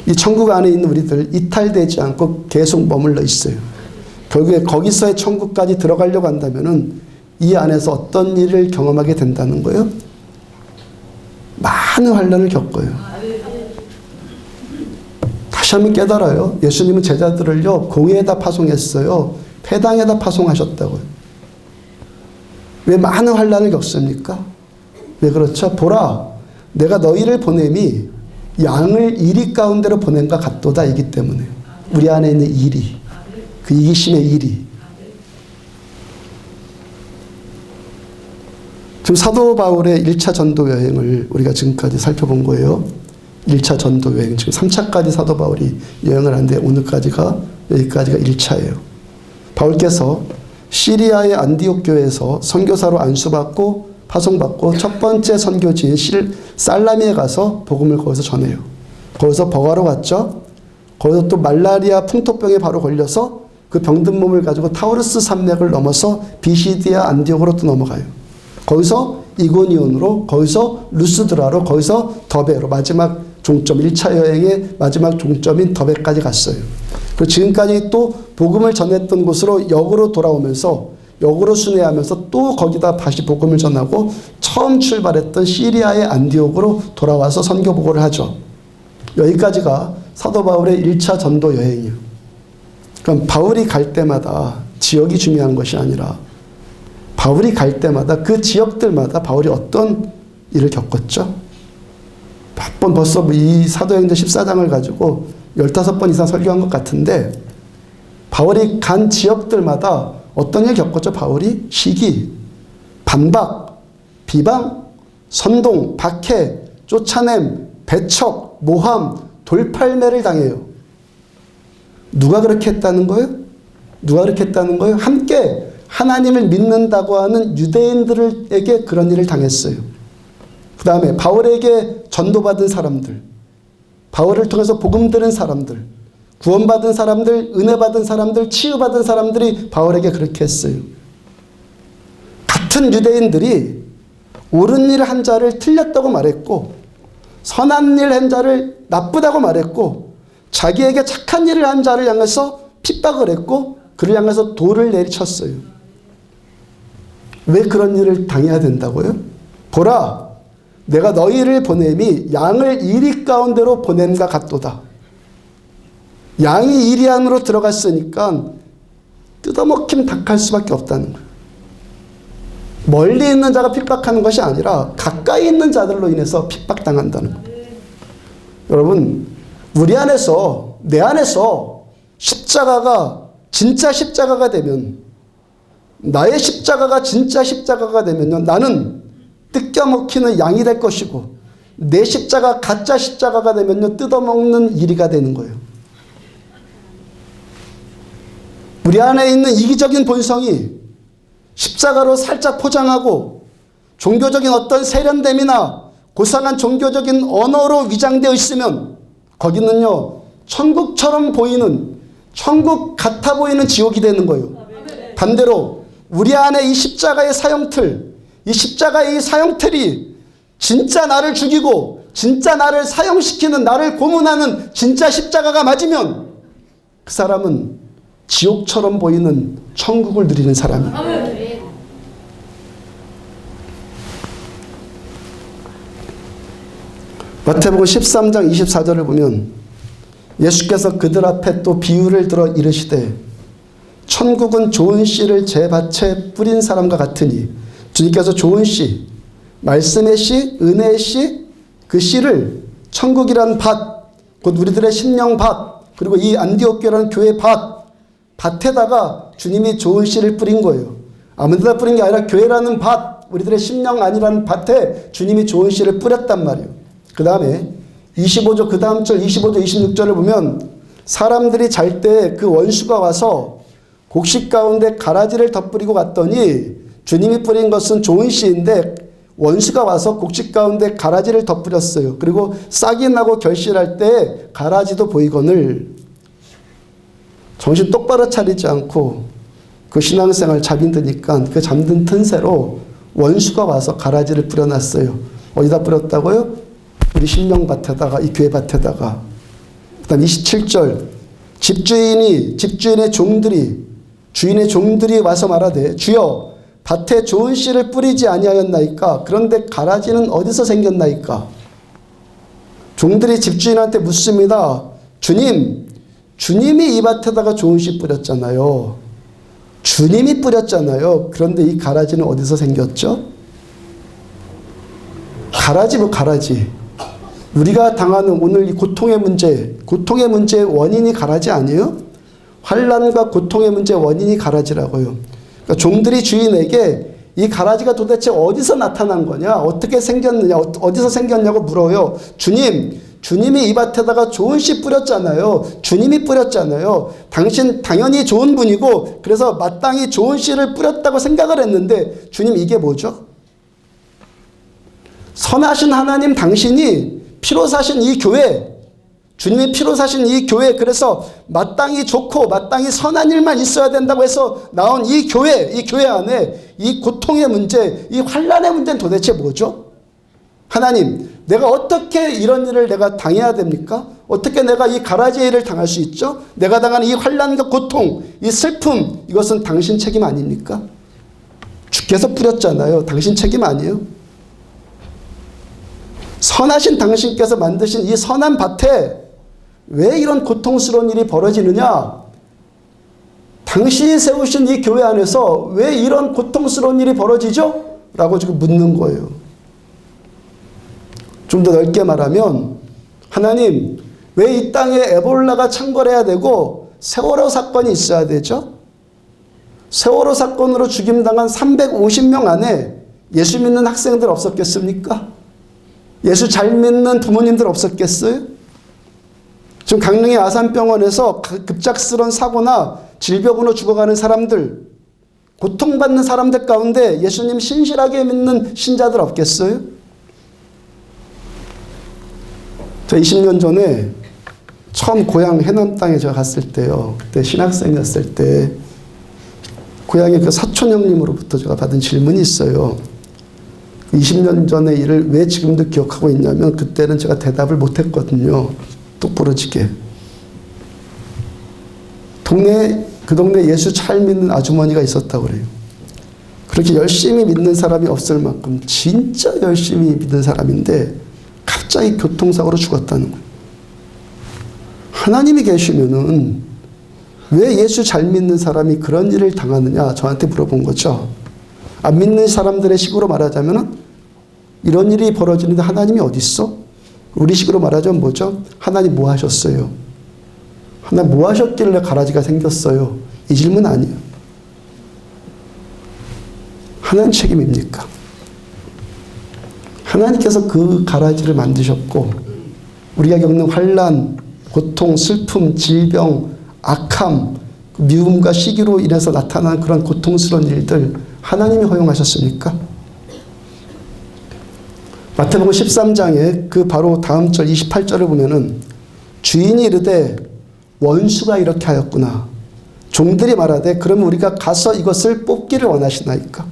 이 천국 안에 있는 우리들 이탈되지 않고 계속 머물러 있어요. 결국에 거기서의 천국까지 들어가려고 한다면은 이 안에서 어떤 일을 경험하게 된다는 거예요? 많은 환난을 겪어요. 다시 한번 깨달아요. 예수님은 제자들을요, 공회에다 파송했어요. 폐당에다 파송하셨다고요. 왜 많은 환난을 겪습니까? 왜 그렇죠? 보라, 내가 너희를 보냄이 양을 이리 가운데로 보낸과 같도다 이기 때문에. 우리 안에 있는 이리, 그 이기심의 이리. 지금 사도 바울의 1차 전도 여행을 우리가 지금까지 살펴본 거예요. 1차 전도 여행, 지금 3차까지 사도 바울이 여행을 하는데 오늘까지가, 여기까지가 1차예요. 바울께서 시리아의 안디옥 교회에서 선교사로 안수받고 파송받고 첫 번째 선교지인 살라미에 가서 복음을 거기서 전해요. 거기서 버가로 갔죠. 거기서 또 말라리아 풍토병에 바로 걸려서 그 병든 몸을 가지고 타우루스 산맥을 넘어서 비시디아 안디옥으로 또 넘어가요. 거기서 이고니온으로, 거기서 루스드라로, 거기서 더베로 마지막 종점, 1차 여행의 마지막 종점인 더베까지 갔어요. 그리고 지금까지 또 복음을 전했던 곳으로 역으로 돌아오면서 역으로 순회하면서 또 거기다 다시 복음을 전하고 처음 출발했던 시리아의 안디옥으로 돌아와서 선교 보고를 하죠. 여기까지가 사도 바울의 1차 전도 여행이에요. 그럼 바울이 갈 때마다 지역이 중요한 것이 아니라 바울이 갈 때마다 그 지역들마다 바울이 어떤 일을 겪었죠? 몇 번 벌써 이 사도행전 14장을 가지고 15번 이상 설교한 것 같은데 바울이 간 지역들마다 어떤 일 겪었죠? 바울이 시기, 반박, 비방, 선동, 박해, 쫓아냄, 배척, 모함, 돌팔매를 당해요. 누가 그렇게 했다는 거예요? 누가 그렇게 했다는 거예요? 함께 하나님을 믿는다고 하는 유대인들에게 그런 일을 당했어요. 그 다음에 바울에게 전도받은 사람들, 바울을 통해서 복음 들은 사람들, 구원받은 사람들, 은혜받은 사람들, 치유받은 사람들이 바울에게 그렇게 했어요. 같은 유대인들이 옳은 일 한 자를 틀렸다고 말했고 선한 일 한 자를 나쁘다고 말했고 자기에게 착한 일을 한 자를 향해서 핍박을 했고 그를 향해서 돌을 내리쳤어요. 왜 그런 일을 당해야 된다고요? 보라, 내가 너희를 보냄이 양을 이리 가운데로 보냄과 같도다. 양이 이리 안으로 들어갔으니까 뜯어먹힘 당할 수밖에 없다는 거예요. 멀리 있는 자가 핍박하는 것이 아니라 가까이 있는 자들로 인해서 핍박당한다는 거예요. 여러분, 우리 안에서, 내 안에서 십자가가 진짜 십자가가 되면, 나의 십자가가 진짜 십자가가 되면요, 나는 뜯겨먹히는 양이 될 것이고 내 십자가 가짜 십자가가 되면요, 뜯어먹는 이리가 되는 거예요. 우리 안에 있는 이기적인 본성이 십자가로 살짝 포장하고 종교적인 어떤 세련됨이나 고상한 종교적인 언어로 위장되어 있으면 거기는요, 천국처럼 보이는, 천국 같아 보이는 지옥이 되는 거예요. 반대로 우리 안에 이 십자가의 사형틀, 이 십자가의 이 사형틀이 진짜 나를 죽이고 진짜 나를 사형시키는, 나를 고문하는 진짜 십자가가 맞으면 그 사람은 지옥처럼 보이는 천국을 누리는 사람이에요. 마태복음 13장 24절을 보면 예수께서 그들 앞에 또 비유를 들어 이르시되 천국은 좋은 씨를 제 밭에 뿌린 사람과 같으니, 주님께서 좋은 씨, 말씀의 씨, 은혜의 씨, 그 씨를 천국이란 밭, 곧 우리들의 심령 밭, 그리고 이 안디옥 교회라는 교회 밭에다가 주님이 좋은 씨를 뿌린 거예요. 아무 데나 뿌린 게 아니라 교회라는 밭, 우리들의 심령 아니라는 밭에 주님이 좋은 씨를 뿌렸단 말이에요. 그 다음에 25절, 그 다음 절 25절 26절을 보면 사람들이 잘 때 그 원수가 와서 곡식 가운데 가라지를 덧뿌리고 갔더니 주님이 뿌린 것은 좋은 씨인데 원수가 와서 곡식 가운데 가라지를 덧뿌렸어요. 그리고 싹이 나고 결실할 때 가라지도 보이거늘 정신 똑바로 차리지 않고 그 신앙생활 잠이 드니까 그 잠든 틈새로 원수가 와서 가라지를 뿌려놨어요. 어디다 뿌렸다고요? 우리 심령밭에다가, 이 교회밭에다가. 그 다음 27절 집주인의 종들이, 주인의 종들이 와서 말하되 주여 밭에 좋은 씨를 뿌리지 아니하였나이까? 그런데 가라지는 어디서 생겼나이까? 종들이 집주인한테 묻습니다. 주님이 이 밭에다가 좋은 씨 뿌렸잖아요. 주님이 뿌렸잖아요. 그런데 이 가라지는 어디서 생겼죠? 가라지. 우리가 당하는 오늘 이 고통의 문제의 원인이 가라지 아니에요? 환난과 고통의 문제의 원인이 가라지라고요. 그러니까 종들이 주인에게 이 가라지가 도대체 어디서 나타난 거냐, 어떻게 생겼느냐, 어디서 생겼냐고 물어요. 주님이 이 밭에다가 좋은 씨 뿌렸잖아요. 주님이 뿌렸잖아요. 당신 당연히 좋은 분이고 그래서 마땅히 좋은 씨를 뿌렸다고 생각을 했는데 주님, 이게 뭐죠? 선하신 하나님 당신이 피로 사신 이 교회, 주님의 피로 사신 이 교회, 그래서 마땅히 좋고 마땅히 선한 일만 있어야 된다고 해서 나온 이 교회 안에 이 고통의 문제, 이 환난의 문제는 도대체 뭐죠? 하나님, 내가 어떻게 이런 일을 내가 당해야 됩니까? 어떻게 내가 이 가라지의 일을 당할 수 있죠? 내가 당하는 이 환난과 고통, 이 슬픔, 이것은 당신 책임 아닙니까? 주께서 뿌렸잖아요. 당신 책임 아니에요? 선하신 당신께서 만드신 이 선한 밭에 왜 이런 고통스러운 일이 벌어지느냐? 당신이 세우신 이 교회 안에서 왜 이런 고통스러운 일이 벌어지죠? 라고 지금 묻는 거예요. 좀 더 넓게 말하면, 하나님, 왜 이 땅에 에볼라가 창궐해야 되고 세월호 사건이 있어야 되죠? 세월호 사건으로 죽임당한 350명 안에 예수 믿는 학생들 없었겠습니까? 예수 잘 믿는 부모님들 없었겠어요? 지금 강릉의 아산병원에서 급작스러운 사고나 질병으로 죽어가는 사람들, 고통받는 사람들 가운데 예수님 신실하게 믿는 신자들 없겠어요? 저 20년 전에 처음 고향 해남 땅에 제가 갔을 때요. 그때 신학생이었을 때 고향의 그 사촌 형님으로부터 제가 받은 질문이 있어요. 20년 전의 일을 왜 지금도 기억하고 있냐면, 그때는 제가 대답을 못했거든요. 똑부러지게. 그 동네 예수 잘 믿는 아주머니가 있었다고 그래요. 그렇게 열심히 믿는 사람이 없을 만큼 진짜 열심히 믿는 사람인데 갑자기 교통사고로 죽었다는 거예요. 하나님이 계시면은 왜 예수 잘 믿는 사람이 그런 일을 당하느냐 저한테 물어본 거죠. 안 믿는 사람들의 식으로 말하자면은 이런 일이 벌어지는데 하나님이 어디 있어? 우리 식으로 말하자면 뭐죠? 하나님 뭐 하셨어요? 하나님 뭐 하셨길래 가라지가 생겼어요? 이 질문 아니에요. 하나님 책임입니까? 하나님께서 그 가라지를 만드셨고 우리가 겪는 환난, 고통, 슬픔, 질병, 악함, 미움과 시기로 인해서 나타나는 그런 고통스러운 일들 하나님이 허용하셨습니까? 마태복음 13장에 그 바로 다음 절 28절을 보면은 주인이 이르되 원수가 이렇게 하였구나. 종들이 말하되 그러면 우리가 가서 이것을 뽑기를 원하시나이까?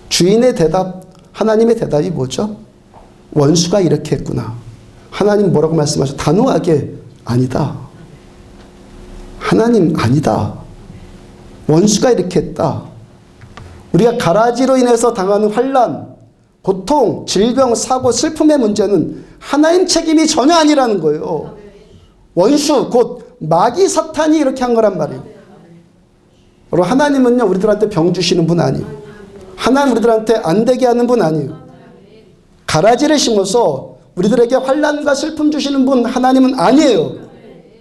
주인의 대답, 하나님의 대답이 뭐죠? 원수가 이렇게 했구나. 하나님 뭐라고 말씀하셔? 단호하게 아니다. 하나님 아니다. 원수가 이렇게 했다. 우리가 가라지로 인해서 당하는 환난, 고통, 질병, 사고, 슬픔의 문제는 하나님 책임이 전혀 아니라는 거예요. 원수, 곧 마귀 사탄이 이렇게 한 거란 말이에요. 여러분, 하나님은요 우리들한테 병 주시는 분 아니에요. 하나님 우리들한테 안 되게 하는 분 아니에요. 가라지를 심어서 우리들에게 환난과 슬픔 주시는 분 하나님은 아니에요.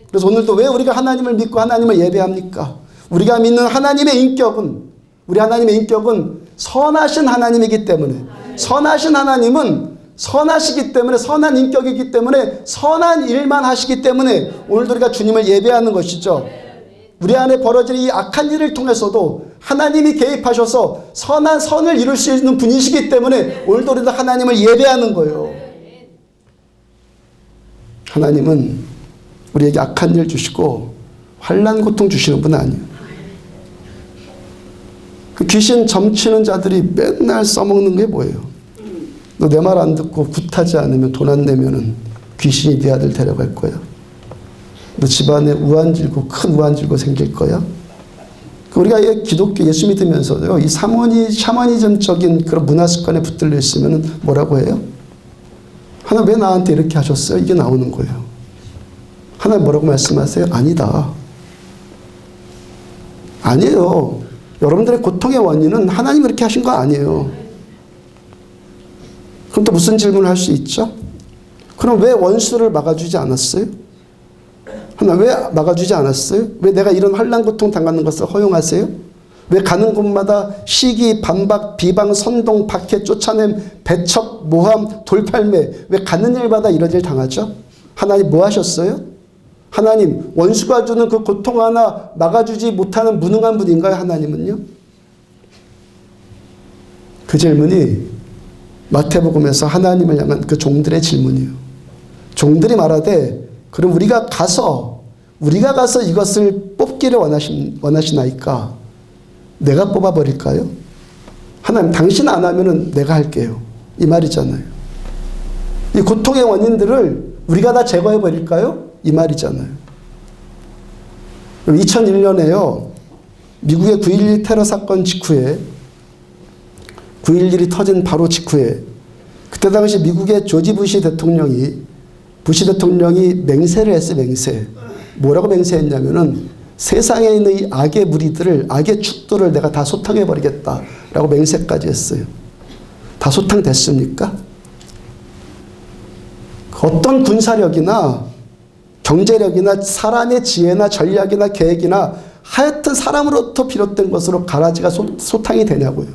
그래서 오늘도 왜 우리가 하나님을 믿고 하나님을 예배합니까? 우리가 믿는 하나님의 인격은, 우리 하나님의 인격은 선하신 하나님이기 때문에, 선하신 하나님은 선하시기 때문에, 선한 인격이기 때문에 선한 일만 하시기 때문에 오늘도 우리가 주님을 예배하는 것이죠. 우리 안에 벌어지는 이 악한 일을 통해서도 하나님이 개입하셔서 선한 선을 이룰 수 있는 분이시기 때문에 오늘도 우리도 하나님을 예배하는 거예요. 하나님은 우리에게 악한 일 주시고 환난 고통 주시는 분 아니에요. 그 귀신 점치는 자들이 맨날 써먹는 게 뭐예요? 너 내 말 안 듣고 굿하지 않으면 돈 안 내면은 귀신이 네 아들 데려갈 거야. 너 집안에 우환질고 큰 우환질고 생길 거야. 우리가 기독교 예수 믿으면서도요, 이 샤머니즘적인 그런 문화 습관에 붙들려 있으면 뭐라고 해요? 하나님 왜 나한테 이렇게 하셨어요? 이게 나오는 거예요. 하나님 뭐라고 말씀하세요? 아니다. 아니에요. 여러분들의 고통의 원인은 하나님이 이렇게 하신 거 아니에요. 그럼 또 무슨 질문을 할 수 있죠? 그럼 왜 원수를 막아주지 않았어요? 하나님 왜 막아주지 않았어요? 왜 내가 이런 환난 고통 당하는 것을 허용하세요? 왜 가는 곳마다 시기, 반박, 비방, 선동, 박해, 쫓아냄, 배척, 모함, 돌팔매, 왜 가는 일마다 이런 일 당하죠? 하나님 뭐 하셨어요? 하나님 원수가 주는 그 고통 하나 막아주지 못하는 무능한 분인가요? 하나님은요? 그 질문이 마태복음에서 하나님을 향한 그 종들의 질문이에요. 종들이 말하되 그럼 우리가 가서 이것을 뽑기를 원하시나이까? 내가 뽑아버릴까요? 하나님, 당신 안 하면은 내가 할게요. 이 말이잖아요. 이 고통의 원인들을 우리가 다 제거해버릴까요? 이 말이잖아요. 2001년에요. 미국의 9.11 테러 사건 직후에 9.11이 터진 바로 직후에 그때 당시 미국의 조지 부시 대통령이 맹세를 했어요. 맹세. 뭐라고 맹세했냐면은 세상에 있는 이 악의 무리들을, 악의 축도를 내가 다 소탕해버리겠다라고 맹세까지 했어요. 다 소탕됐습니까? 어떤 군사력이나 경제력이나 사람의 지혜나 전략이나 계획이나 하여튼 사람으로부터 비롯된 것으로 가라지가 소탕이 되냐고요.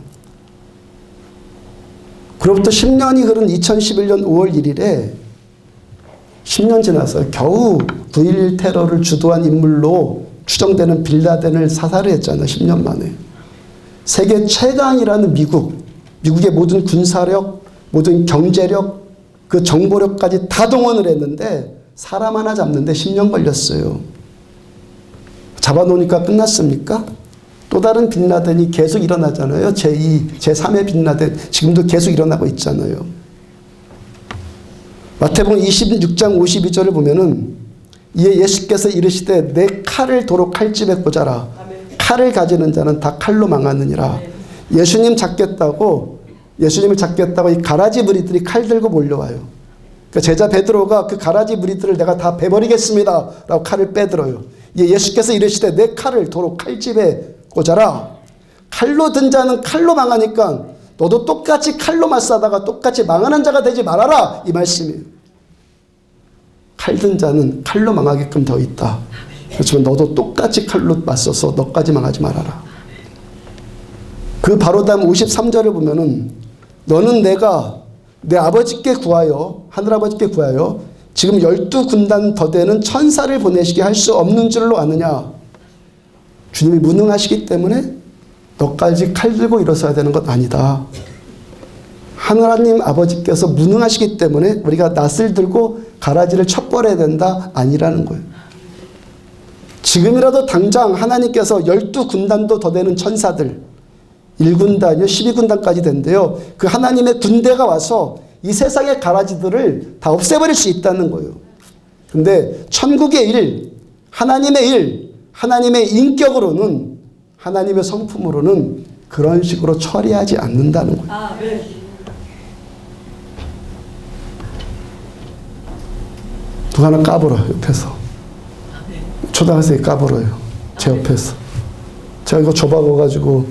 그로부터 10년이 흐른 2011년 5월 1일에 10년 지나서 겨우 9.11 테러를 주도한 인물로 추정되는 빌라덴을 사살을 했잖아요. 10년 만에. 세계 최강이라는 미국의 모든 군사력, 모든 경제력, 그 정보력까지 다 동원을 했는데 사람 하나 잡는데 10년 걸렸어요. 잡아놓으니까 끝났습니까? 또 다른 빈라덴이 계속 일어나잖아요. 제2, 제3의 빈라덴 지금도 계속 일어나고 있잖아요. 마태복음 26장 52절을 보면은 이에 예수께서 이르시되 내 칼을 도로 칼집에 꽂아라. 칼을 가지는 자는 다 칼로 망하느니라. 예수님을 잡겠다고 이 가라지 무리들이 칼 들고 몰려와요. 그러니까 제자 베드로가 그 가라지 무리들을 내가 다 베버리겠습니다 라고 칼을 빼들어요. 예수께서 이르시되 내 칼을 도로 칼집에 꽂아라. 칼로 든 자는 칼로 망하니까 너도 똑같이 칼로 맞서다가 똑같이 망하는 자가 되지 말아라. 이 말씀이에요. 칼 든 자는 칼로 망하게끔 더 있다. 그렇지만 너도 똑같이 칼로 맞서서 너까지 망하지 말아라. 그 바로 다음 53절을 보면은 너는 내가 내 아버지께 구하여 하늘아버지께 구하여 지금 12군단 더 되는 천사를 보내시게 할 수 없는 줄로 아느냐. 주님이 무능하시기 때문에 너까지 칼 들고 일어서야 되는 것 아니다. 하나님 아버지께서 무능하시기 때문에 우리가 낫을 들고 가라지를 척벌해야 된다 아니라는 거예요. 지금이라도 당장 하나님께서 12군단도 더 되는 천사들 1군단이요 12군단까지 된대요. 그 하나님의 군대가 와서 이 세상의 가라지들을 다 없애버릴 수 있다는 거예요. 근데 천국의 일, 하나님의 일, 하나님의 인격으로는 하나님의 성품으로는 그런 식으로 처리하지 않는다는 거예요. 누가 하나 까불어 옆에서. 초등학생이 까불어요. 제 옆에서. 제가 이거 좁아가지고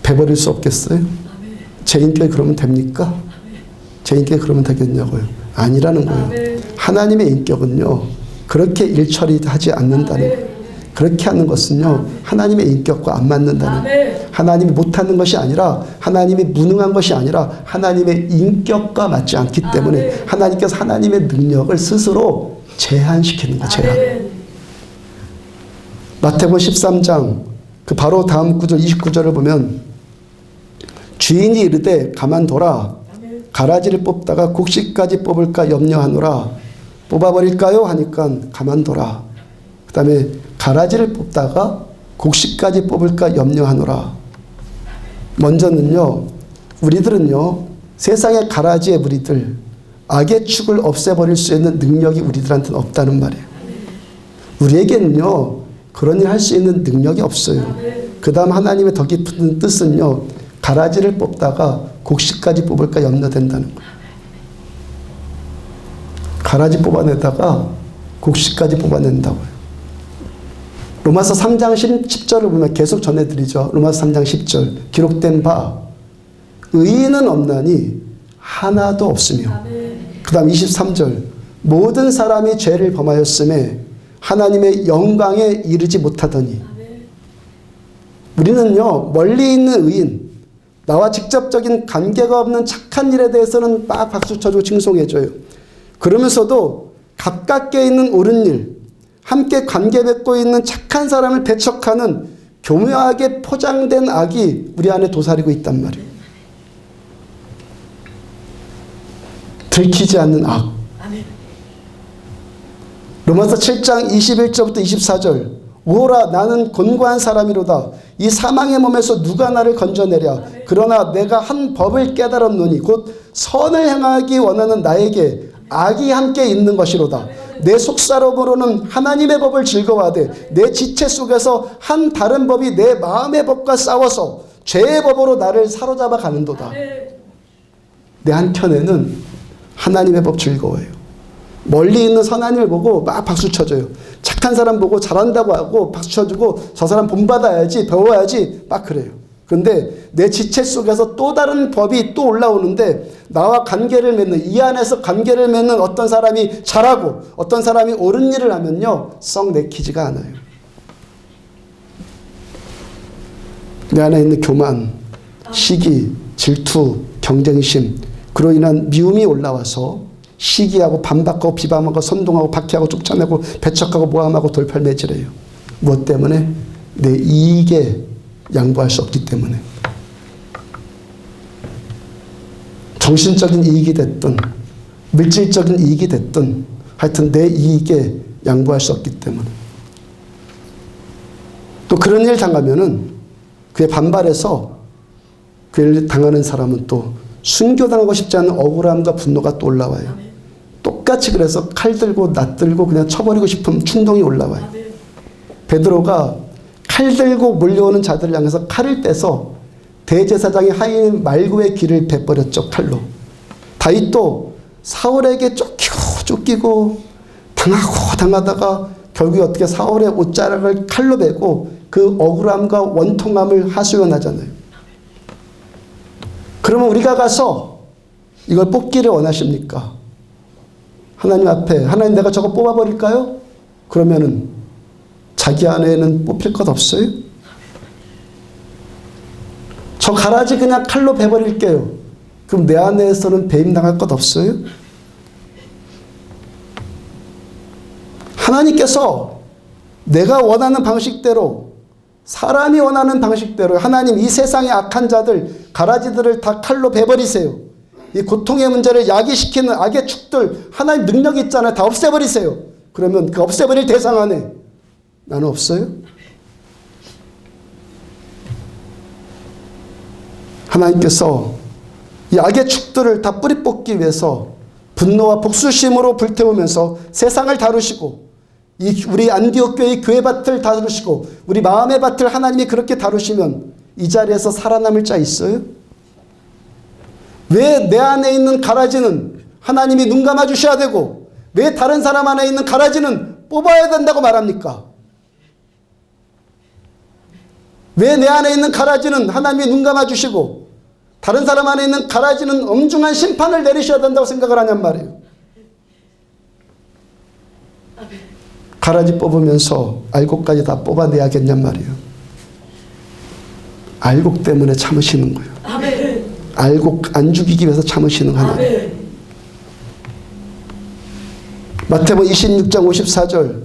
배버릴 수 없겠어요? 제 인격이 그러면 됩니까? 제 인격이 그러면 되겠냐고요. 아니라는 거예요. 하나님의 인격은요. 그렇게 일처리하지 않는다는 거예요. 그렇게 하는 것은요. 하나님의 인격과 안 맞는다는 거예요. 하나님이 못하는 것이 아니라 하나님이 무능한 것이 아니라 하나님의 인격과 맞지 않기 때문에 하나님께서 하나님의 능력을 스스로 제한시키는 거예요. 제한. 마태복음 13장 그 바로 다음 구절 29절을 보면 주인이 이르되 가만둬라. 가라지를 뽑다가 곡식까지 뽑을까 염려하노라. 뽑아버릴까요? 하니까 가만둬라. 그 다음에 가라지를 뽑다가 곡식까지 뽑을까 염려하노라. 먼저는요. 우리들은요. 세상의 가라지의 무리들 악의 축을 없애버릴 수 있는 능력이 우리들한테는 없다는 말이에요. 우리에게는요. 그런 일 할 수 있는 능력이 없어요. 그 다음 하나님의 더 깊은 뜻은요. 가라지를 뽑다가 곡식까지 뽑을까 염려된다는 거예요. 가라지 뽑아내다가 곡식까지 뽑아낸다고요. 로마서 3장 10절을 보면 계속 전해드리죠. 로마서 3장 10절 기록된 바 의인은 없나니 하나도 없으며 그 다음 23절 모든 사람이 죄를 범하였음에 하나님의 영광에 이르지 못하더니 우리는요 멀리 있는 의인 나와 직접적인 관계가 없는 착한 일에 대해서는 막 박수 쳐주고 칭송해줘요. 그러면서도 가깝게 있는 옳은 일 함께 관계 맺고 있는 착한 사람을 배척하는 교묘하게 포장된 악이 우리 안에 도사리고 있단 말이에요. 들키지 않는 악. 로마서 7장 21절부터 24절. 오라 나는 곤고한 사람이로다. 이 사망의 몸에서 누가 나를 건져내랴. 그러나 내가 한 법을 깨달았노니 곧 선을 행하기 원하는 나에게 악이 함께 있는 것이로다. 내 속사람으로는 하나님의 법을 즐거워하되 내 지체 속에서 한 다른 법이 내 마음의 법과 싸워서 죄의 법으로 나를 사로잡아 가는도다. 내 한켠에는 하나님의 법 즐거워해요. 멀리 있는 선하님을 보고 막 박수 쳐줘요. 착한 사람 보고 잘한다고 하고 박수 쳐주고 저 사람 본받아야지 배워야지 막 그래요. 그런데 내 지체 속에서 또 다른 법이 또 올라오는데 나와 관계를 맺는, 이 안에서 관계를 맺는 어떤 사람이 잘하고 어떤 사람이 옳은 일을 하면요 썩 내키지가 않아요. 내 안에 있는 교만, 시기, 질투, 경쟁심, 그로 인한 미움이 올라와서 시기하고 반박하고 비방하고 선동하고 박해하고 쫓아내고 배척하고 모함하고 돌팔매질해요. 무엇 때문에? 내 이익에 양보할 수 없기 때문에. 정신적인 이익이 됐든 물질적인 이익이 됐든 하여튼 내 이익에 양보할 수 없기 때문에. 또 그런 일 당하면은 그에 반발해서 그 일 당하는 사람은 또 순교당하고 싶지 않은 억울함과 분노가 또 올라와요. 똑같이 그래서 칼 들고 낫 들고 그냥 쳐버리고 싶은 충동이 올라와요. 베드로가 칼 들고 몰려오는 자들을 향해서 칼을 떼서 대제사장의 하인 말구의 귀를 베버렸죠. 칼로. 다윗도 사울에게 쫓기고 당하다가 결국에 어떻게 사울의 옷자락을 칼로 베고 그 억울함과 원통함을 하소연하잖아요. 그러면 우리가 가서 이걸 뽑기를 원하십니까? 하나님 앞에 하나님 내가 저거 뽑아버릴까요? 그러면은 자기 안에는 뽑힐 것 없어요? 저 가라지 그냥 칼로 베버릴게요. 그럼 내 안에서는 배임당할 것 없어요? 하나님께서 내가 원하는 방식대로 사람이 원하는 방식대로 하나님 이 세상의 악한 자들 가라지들을 다 칼로 베버리세요. 이 고통의 문제를 야기시키는 악의 축들 하나님 능력이 있잖아요. 다 없애버리세요. 그러면 그 없애버릴 대상 안에 나는 없어요? 하나님께서 이 악의 축들을 다 뿌리 뽑기 위해서 분노와 복수심으로 불태우면서 세상을 다루시고 우리 안디옥 교회의 교회 밭을 다루시고 우리 마음의 밭을 하나님이 그렇게 다루시면 이 자리에서 살아남을 자 있어요? 왜 내 안에 있는 가라지는 하나님이 눈 감아 주셔야 되고 왜 다른 사람 안에 있는 가라지는 뽑아야 된다고 말합니까? 왜 내 안에 있는 가라지는 하나님이 눈 감아 주시고 다른 사람 안에 있는 가라지는 엄중한 심판을 내리셔야 된다고 생각을 하냔 말이에요. 가라지 뽑으면서 알곡까지 다 뽑아내야겠냔 말이에요. 알곡 때문에 참으시는 거예요. 아멘. 알곡 안 죽이기 위해서 참으시는 하나님. 아멘. 마태복음 26장 54절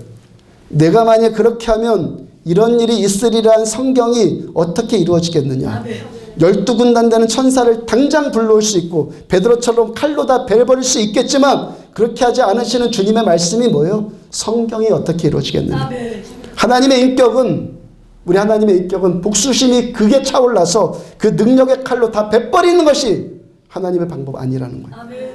내가 만약 그렇게 하면 이런 일이 있으리란 성경이 어떻게 이루어지겠느냐. 아멘. 12군단 되는 천사를 당장 불러올 수 있고 베드로처럼 칼로 다 베버릴 수 있겠지만 그렇게 하지 않으시는 주님의 말씀이 뭐예요? 성경이 어떻게 이루어지겠느냐. 아멘. 하나님의 인격은 우리 하나님의 인격은 복수심이 극에 차올라서 그 능력의 칼로 다 베버리는 것이 하나님의 방법 아니라는 거예요. 아멘.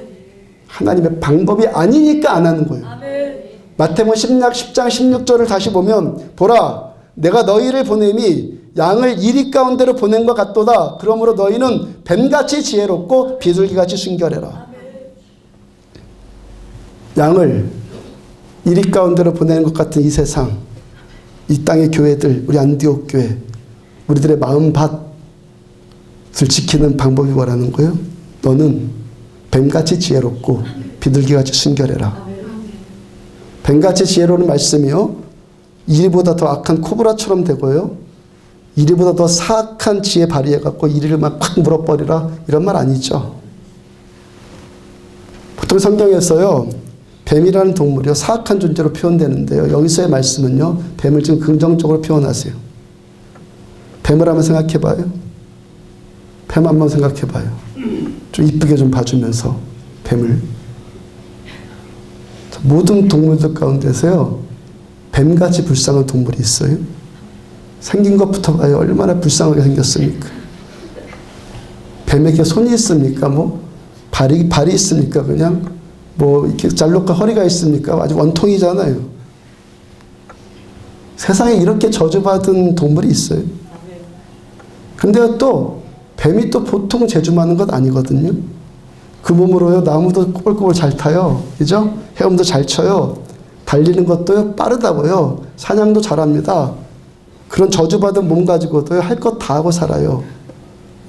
하나님의 방법이 아니니까 안 하는 거예요. 아멘. 마태복음 10장 16절을 다시 보면 보라 내가 너희를 보냄이 양을 이리 가운데로 보낸 것 같도다. 그러므로 너희는 뱀같이 지혜롭고 비둘기같이 순결해라. 양을 이리 가운데로 보내는 것 같은 이 세상, 이 땅의 교회들, 우리 안디옥 교회, 우리들의 마음밭을 지키는 방법이 뭐라는 거예요? 너는 뱀같이 지혜롭고 비둘기같이 순결해라. 뱀같이 지혜로운 말씀이요. 이리보다 더 악한 코브라처럼 되고요. 이리보다 더 사악한 지혜 발휘해갖고 이리를 막 팍 물어버리라. 이런 말 아니죠. 보통 성경에서요. 뱀이라는 동물이요. 사악한 존재로 표현되는데요. 여기서의 말씀은요. 뱀을 지금 긍정적으로 표현하세요. 뱀을 한번 생각해봐요. 뱀 한번 생각해봐요. 좀 이쁘게 좀 봐주면서 뱀을. 모든 동물들 가운데서요, 뱀같이 불쌍한 동물이 있어요? 생긴 것부터 봐요. 얼마나 불쌍하게 생겼습니까? 뱀에게 손이 있습니까? 뭐 발이 있습니까? 그냥 뭐 이렇게 잘록한 허리가 있습니까? 아주 원통이잖아요. 세상에 이렇게 저주받은 동물이 있어요. 근데 또 뱀이 또 보통 재주 많은 것 아니거든요. 그 몸으로요, 나무도 꼬불꼬불 잘 타요. 그죠? 헤엄도 잘 쳐요. 달리는 것도요, 빠르다고요. 사냥도 잘합니다. 그런 저주받은 몸 가지고도요, 할 것 다 하고 살아요.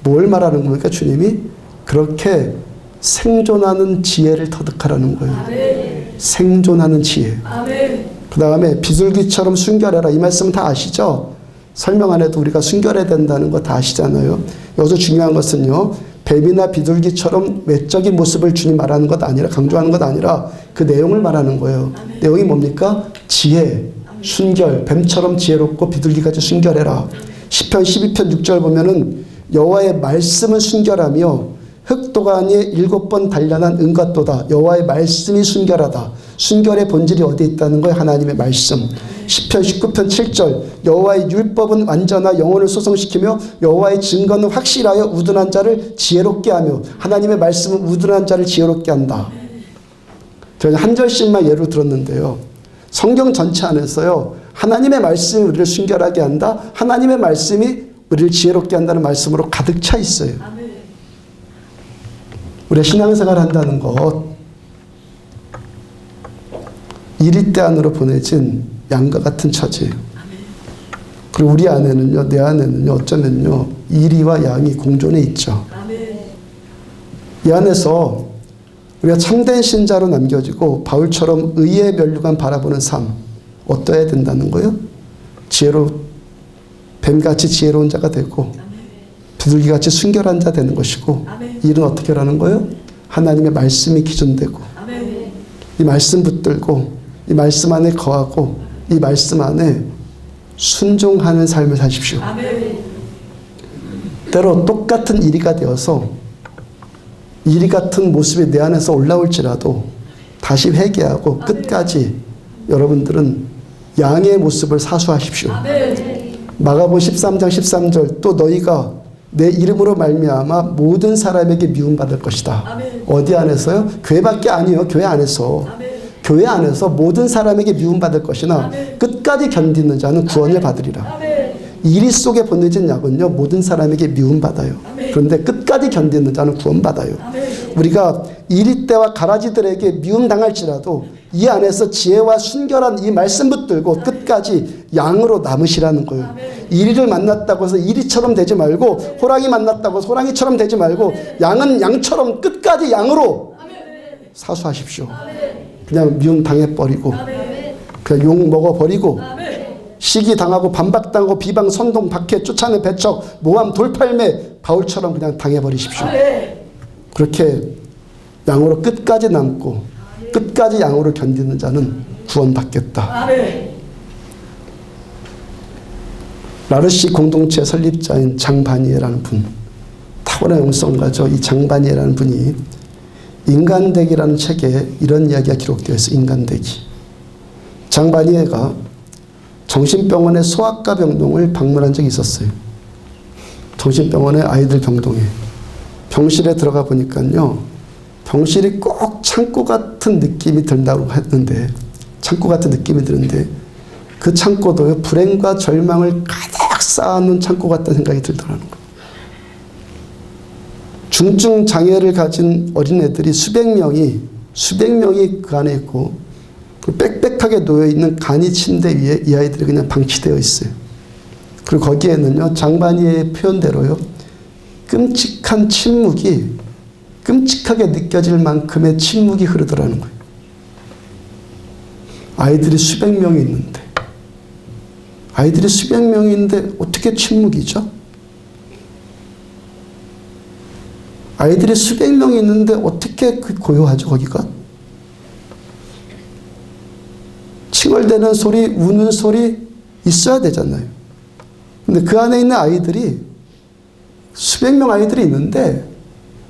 뭘 말하는 겁니까? 주님이 그렇게 생존하는 지혜를 터득하라는 거예요. 아멘. 생존하는 지혜. 그 다음에 비둘기처럼 순결해라. 이 말씀 다 아시죠? 설명 안 해도 우리가 순결해야 된다는 거 다 아시잖아요. 여기서 중요한 것은요, 뱀이나 비둘기처럼 외적인 모습을 주님 말하는 것 아니라, 강조하는 것 아니라 그 내용을 말하는 거예요. 아멘. 내용이 뭡니까? 지혜, 순결, 뱀처럼 지혜롭고 비둘기같이 순결해라. 시편 12편 6절 보면은 여호와의 말씀은 순결하며 흑도가니에 7번 단련한 은갓도다. 여호와의 말씀이 순결하다. 순결의 본질이 어디에 있다는 거예요? 하나님의 말씀. 시편 19편 7절 여호와의 율법은 완전하 영혼을 소성시키며 여호와의 증거는 확실하여 우둔한 자를 지혜롭게 하며, 하나님의 말씀은 우둔한 자를 지혜롭게 한다. 저는 한 절씩만 예로 들었는데요, 성경 전체 안에서요, 하나님의 말씀이 우리를 순결하게 한다, 하나님의 말씀이 우리를 지혜롭게 한다는 말씀으로 가득 차 있어요. 우리가 신앙생활 한다는 것, 이리때 안으로 보내진 양과 같은 처지예요. 그리고 우리 안에는요, 내 안에는요, 어쩌면요, 이리와 양이 공존해 있죠. 이 안에서 우리가 참된 신자로 남겨지고 바울처럼 의의 면류관 바라보는 삶, 어떠해야 된다는 거예요? 뱀같이 지혜로운 자가 되고 비둘기같이 순결한 자 되는 것이고, 이 일은 어떻게 하라는 거예요? 하나님의 말씀이 기준되고 이 말씀 붙들고 이 말씀 안에 거하고 이 말씀 안에 순종하는 삶을 사십시오. 때로 똑같은 이리가 되어서 이리 같은 모습이 내 안에서 올라올지라도 다시 회개하고 끝까지 여러분들은 양의 모습을 사수하십시오. 마가복음 13장 13절 또 너희가 내 이름으로 말미암아 모든 사람에게 미움받을 것이다. 아멘. 어디 안에서요? 교회밖에 아니에요. 교회 안에서. 아멘. 교회 안에서 모든 사람에게 미움받을 것이나 아멘. 끝까지 견디는 자는 구원을 아멘. 받으리라. 아멘. 이리 속에 보내진 약은요, 모든 사람에게 미움받아요. 아멘. 그런데 끝까지 견디는 자는 구원받아요. 아멘. 우리가 이리 때와 가라지들에게 미움당할지라도 이 안에서 지혜와 순결한 이 말씀 붙들고 끝까지 양으로 남으시라는 거예요. 이리를 만났다고 해서 이리처럼 되지 말고, 호랑이 만났다고 해서 호랑이처럼 되지 말고, 양은 양처럼 끝까지 양으로 사수하십시오. 그냥 미움 당해버리고, 그냥 욕 먹어버리고, 시기 당하고 반박당하고 비방 선동 박해 쫓아내 배척 모함 돌팔매 바울처럼 그냥 당해버리십시오. 그렇게 양으로 끝까지 남고 끝까지 양으로 견디는 자는 구원받겠다. 라르시 공동체 설립자인 장바니에라는 분, 탁월한 영성가죠. 이 장바니에라는 분이 인간대기라는 책에 이런 이야기가 기록되어 있어요. 인간대기. 장바니에가 정신병원의 소아과 병동을 방문한 적이 있었어요. 정신병원의 아이들 병동에. 병실에 들어가 보니까요, 병실이 꼭 창고 같은 느낌이 든다고 했는데, 창고 같은 느낌이 드는데, 그 창고도요, 불행과 절망을 가득 쌓아놓은 창고 같다는 생각이 들더라는 거예요. 중증 장애를 가진 어린애들이 수백 명이 그 안에 있고, 빽빽하게 놓여있는 간이 침대 위에 이 아이들이 그냥 방치되어 있어요. 그리고 거기에는요, 장바니의 표현대로요, 끔찍한 침묵이, 끔찍하게 느껴질 만큼의 침묵이 흐르더라는 거예요. 아이들이 수백 명이 있는데 어떻게 침묵이죠? 아이들이 수백 명이 있는데 어떻게 고요하죠, 거기가? 칭얼대는 소리, 우는 소리 있어야 되잖아요. 근데 그 안에 있는 아이들이, 수백 명 아이들이 있는데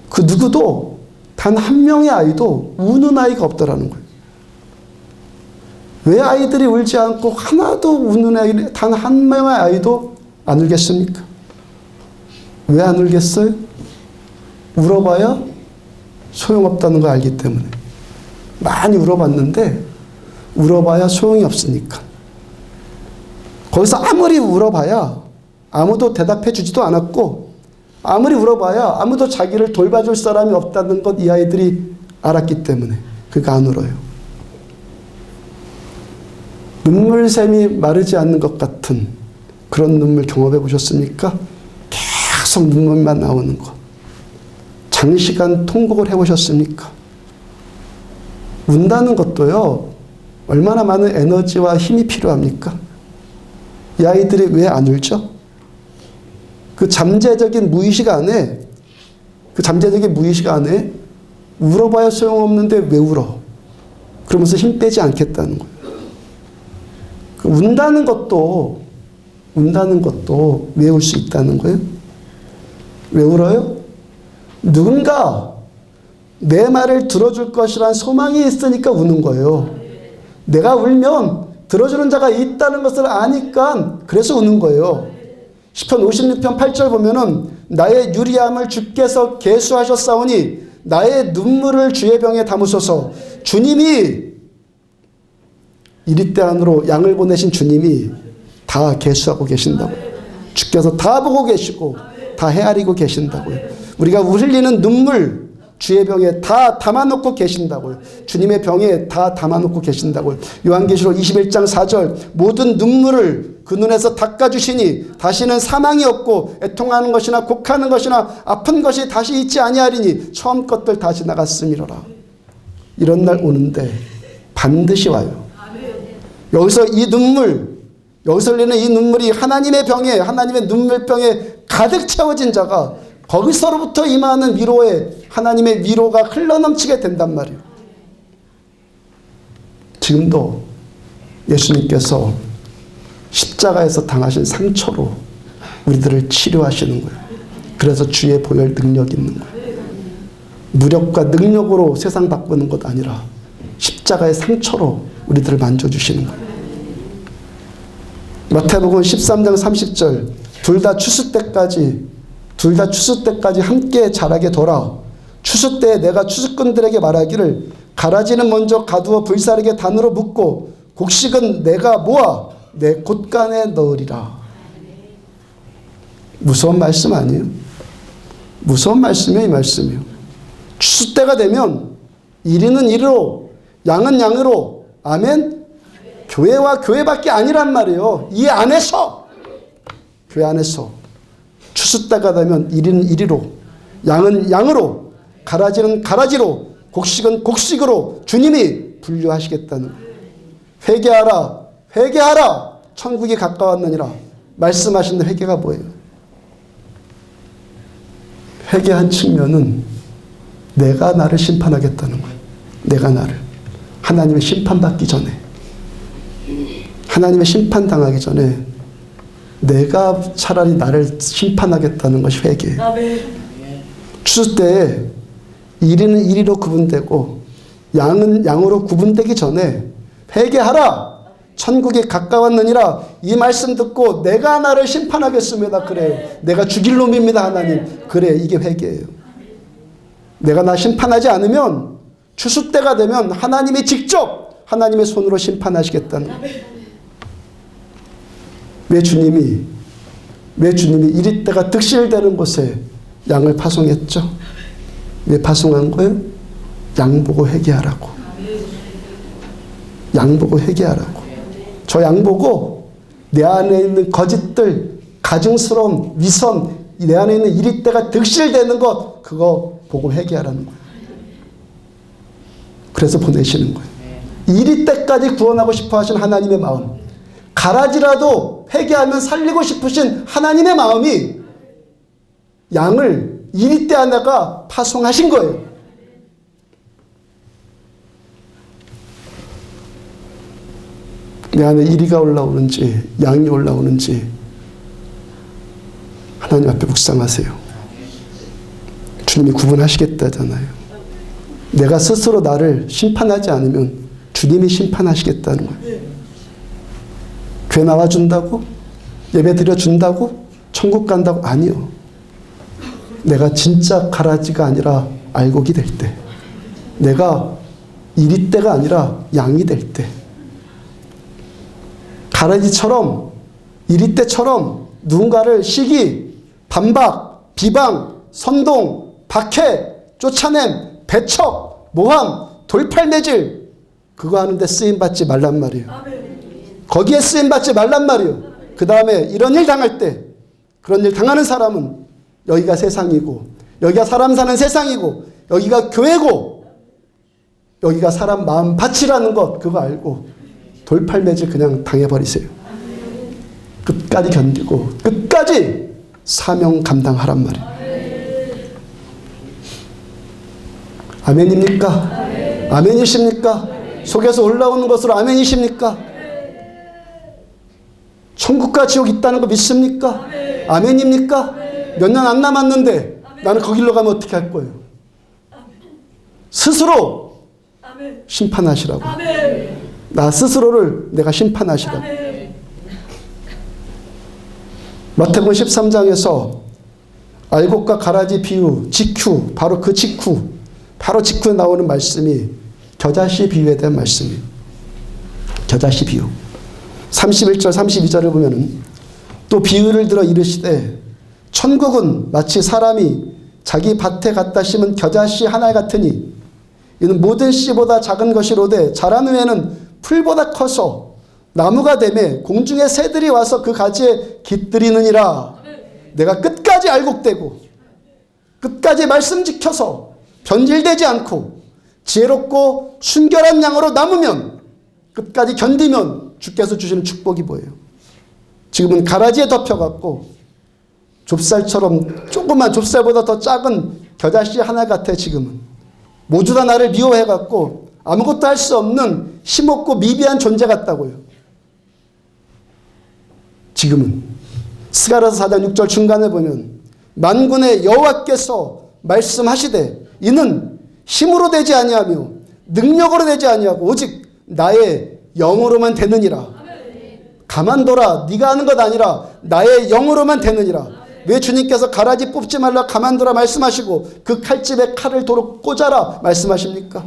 그 누구도 단 한 명의 아이도 우는 아이가 없더라는 거예요. 왜 아이들이 울지 않고 하나도 우는 아이, 단 한 명의 아이도 안 울겠습니까? 왜 안 울겠어요? 울어봐야 소용없다는 걸 알기 때문에. 많이 울어봤는데 울어봐야 소용이 없으니까. 거기서 아무리 울어봐야 아무도 대답해 주지도 않았고, 아무리 울어봐야 아무도 자기를 돌봐줄 사람이 없다는 것 이 아이들이 알았기 때문에 그가 안 울어요. 눈물샘이 마르지 않는 것 같은 그런 눈물 경험해 보셨습니까? 계속 눈물만 나오는 것. 장시간 통곡을 해보셨습니까? 운다는 것도요, 얼마나 많은 에너지와 힘이 필요합니까? 이 아이들이 왜 안 울죠? 그 잠재적인 무의식 안에 울어봐야 소용없는데 왜 울어? 그러면서 힘 빼지 않겠다는 거예요. 운다는 것도 왜 울 수 있다는 거예요? 왜 울어요? 누군가 내 말을 들어줄 것이란 소망이 있으니까 우는 거예요. 내가 울면 들어주는 자가 있다는 것을 아니까 그래서 우는 거예요. 시편 56편 8절 보면은 나의 유리함을 주께서 계수하셨사오니 나의 눈물을 주의 병에 담으소서. 주님이 이리 때 안으로 양을 보내신 주님이 다 계수하고 계신다고요. 주께서 다 보고 계시고 다 헤아리고 계신다고요. 우리가 흘리는 눈물 주의 병에 다 담아놓고 계신다고요. 주님의 병에 다 담아놓고 계신다고요. 요한계시록 21장 4절 모든 눈물을 그 눈에서 닦아주시니 다시는 사망이 없고 애통하는 것이나 곡하는 것이나 아픈 것이 다시 있지 아니하리니 처음 것들 다 지나갔음이로라. 이런 날 오는데 반드시 와요. 여기서 흘리는 이 눈물이 하나님의 병에, 하나님의 눈물병에 가득 채워진 자가 거기서로부터 임하는 위로에 하나님의 위로가 흘러넘치게 된단 말이에요. 지금도 예수님께서 십자가에서 당하신 상처로 우리들을 치료하시는 거예요. 그래서 주의 보혈 능력이 있는 거예요. 무력과 능력으로 세상 바꾸는 것 아니라 십자가의 상처로 우리들을 만져주시는 거예요. 마태복음 13장 30절 둘 다 추수 때까지 함께 자라게 둬라. 추수 때에 내가 추수꾼들에게 말하기를 가라지는 먼저 가두어 불사르게 단으로 묶고 곡식은 내가 모아 내 곳간에 넣으리라. 무서운 말씀 아니에요? 무서운 말씀이에요. 이 말씀이요. 추수 때가 되면 이리는 이리로 양은 양으로. 아멘. 교회와 교회밖에 아니란 말이에요. 이 안에서, 교회 안에서 추수 때가 되면 이리는 이리로, 양은 양으로, 가라지는 가라지로, 곡식은 곡식으로 주님이 분류하시겠다는 거예요. 회개하라, 회개하라, 천국이 가까웠느니라 말씀하신 회개가 뭐예요? 회개한 측면은 내가 나를 심판하겠다는 거예요. 내가 나를. 하나님의 심판받기 전에, 하나님의 심판당하기 전에 내가 차라리 나를 심판하겠다는 것이 회개예요. 추수 때에 이리는 이리로 구분되고 양은 양으로 구분되기 전에 회개하라, 천국이 가까웠느니라 이 말씀 듣고 내가 나를 심판하겠습니다. 그래, 내가 죽일 놈입니다 하나님. 그래, 이게 회개예요. 내가 나 심판하지 않으면 추수 때가 되면 하나님이 직접 하나님의 손으로 심판하시겠다는 거예요. 왜 주님이 이리 때가 득실되는 곳에 양을 파송했죠? 왜 파송한 거예요? 양 보고 회개하라고. 양 보고 회개하라고. 저 양 보고 내 안에 있는 거짓들, 가증스러운 위선, 내 안에 있는 이리 때가 득실되는 것, 그거 보고 회개하라는 거예요. 그래서 보내시는 거예요. 이리 때까지 구원하고 싶어 하신 하나님의 마음, 가라지라도 회개하면 살리고 싶으신 하나님의 마음이 양을 이리 때 하나가 파송하신 거예요. 내 안에 이리가 올라오는지 양이 올라오는지 하나님 앞에 묵상하세요. 주님이 구분하시겠다잖아요. 내가 스스로 나를 심판하지 않으면 주님이 심판하시겠다는 거예요. 교회 나와준다고? 예배 드려준다고? 천국 간다고? 아니요. 내가 진짜 가라지가 아니라 알곡이 될 때, 내가 이리떼가 아니라 양이 될 때, 가라지처럼 이리떼처럼 누군가를 시기, 반박, 비방, 선동, 박해, 쫓아냄, 배척, 모함, 돌팔매질, 그거 하는데 쓰임받지 말란 말이에요. 거기에 쓰임받지 말란 말이에요. 그 다음에 이런 일 당할 때, 그런 일 당하는 사람은 여기가 세상이고, 여기가 사람 사는 세상이고, 여기가 교회고, 여기가 사람 마음 밭이라는 것, 그거 알고 돌팔매질 그냥 당해버리세요. 끝까지 견디고 끝까지 사명 감당하란 말이에요. 아멘입니까? 아멘이십니까? 속에서 올라오는 것으로 아멘이십니까? 천국과 지옥 있다는 거 믿습니까? 아멘입니까? 몇 년 안 남았는데 나는 그 길로 가면 어떻게 할 거예요? 스스로 심판하시라고. 나 스스로를 내가 심판하시라고. 마태복음 13장에서 알곡과 가라지 비유, 직후, 바로 그 직후, 바로 직후에 나오는 말씀이 겨자씨 비유에 대한 말씀이에요. 겨자씨 비유. 31절 32절을 보면은 또 비유를 들어 이르시되 천국은 마치 사람이 자기 밭에 갖다 심은 겨자씨 하나 같으니 이는 모든 씨보다 작은 것이로되 자란 후에는 풀보다 커서 나무가 되매 공중의 새들이 와서 그 가지에 깃들이느니라. 내가 끝까지 알곡되고 끝까지 말씀 지켜서 변질되지 않고 지혜롭고 순결한 양으로 남으면, 끝까지 견디면 주께서 주시는 축복이 뭐예요? 지금은 가라지에 덮여갖고 좁쌀처럼, 조그만 좁쌀보다 더 작은 겨자씨 하나 같아. 지금은 모두 다 나를 미워해갖고 아무것도 할 수 없는 힘없고 미비한 존재 같다고요. 지금은 스가랴서 4장 6절 중간에 보면 만군의 여호와께서 말씀하시되 이는 힘으로 되지 아니하며 능력으로 되지 아니하고 오직 나의 영으로만 되느니라. 가만둬라. 네가 하는 것 아니라 나의 영으로만 되느니라. 왜 주님께서 가라지 뽑지 말라 가만둬라 말씀하시고 그 칼집에 칼을 도로 꽂아라 말씀하십니까?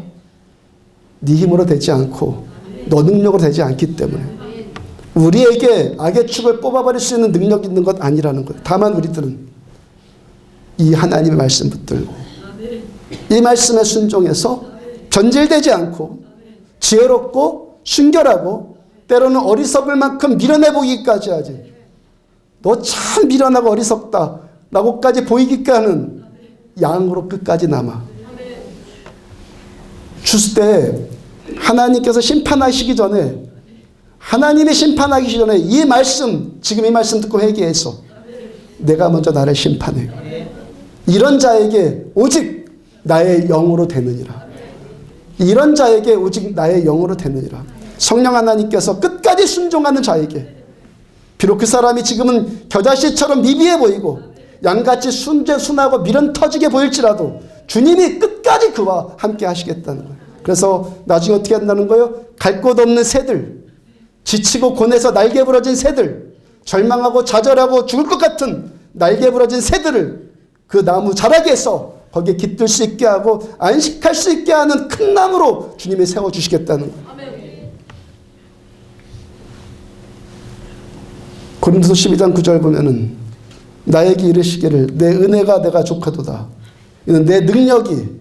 네 힘으로 되지 않고 너 능력으로 되지 않기 때문에. 우리에게 악의 축을 뽑아버릴 수 있는 능력이 있는 것 아니라는 거예요. 다만 우리들은 이 하나님의 말씀 붙들고 이 말씀에 순종해서 변질되지 않고 지혜롭고 순결하고 때로는 어리석을 만큼 밀어내보기까지 하지. 너 참 미련하고 어리석다 라고까지 보이기까지 하는 양으로 끝까지 남아. 주스 때 하나님께서 심판하시기 전에, 하나님이 심판하기 전에 이 말씀, 지금 이 말씀 듣고 회개해서 내가 먼저 나를 심판해. 이런 자에게 오직 나의 영으로 되느니라. 이런 자에게 오직 나의 영으로 되느니라. 성령 하나님께서 끝까지 순종하는 자에게, 비록 그 사람이 지금은 겨자씨처럼 미비해 보이고 양같이 순하고 미련 터지게 보일지라도 주님이 끝까지 그와 함께 하시겠다는 거예요. 그래서 나중에 어떻게 한다는 거예요? 갈 곳 없는 새들, 지치고 곤해서 날개 부러진 새들, 절망하고 좌절하고 죽을 것 같은 날개 부러진 새들을 그 나무 자락에서 거기에 깃들 수 있게 하고 안식할 수 있게 하는 큰 나무로 주님이 세워주시겠다는 거예요. 고린도서 12장 9절 보면은 나에게 이르시기를 내 은혜가 내가 족하도다. 이는 내 능력이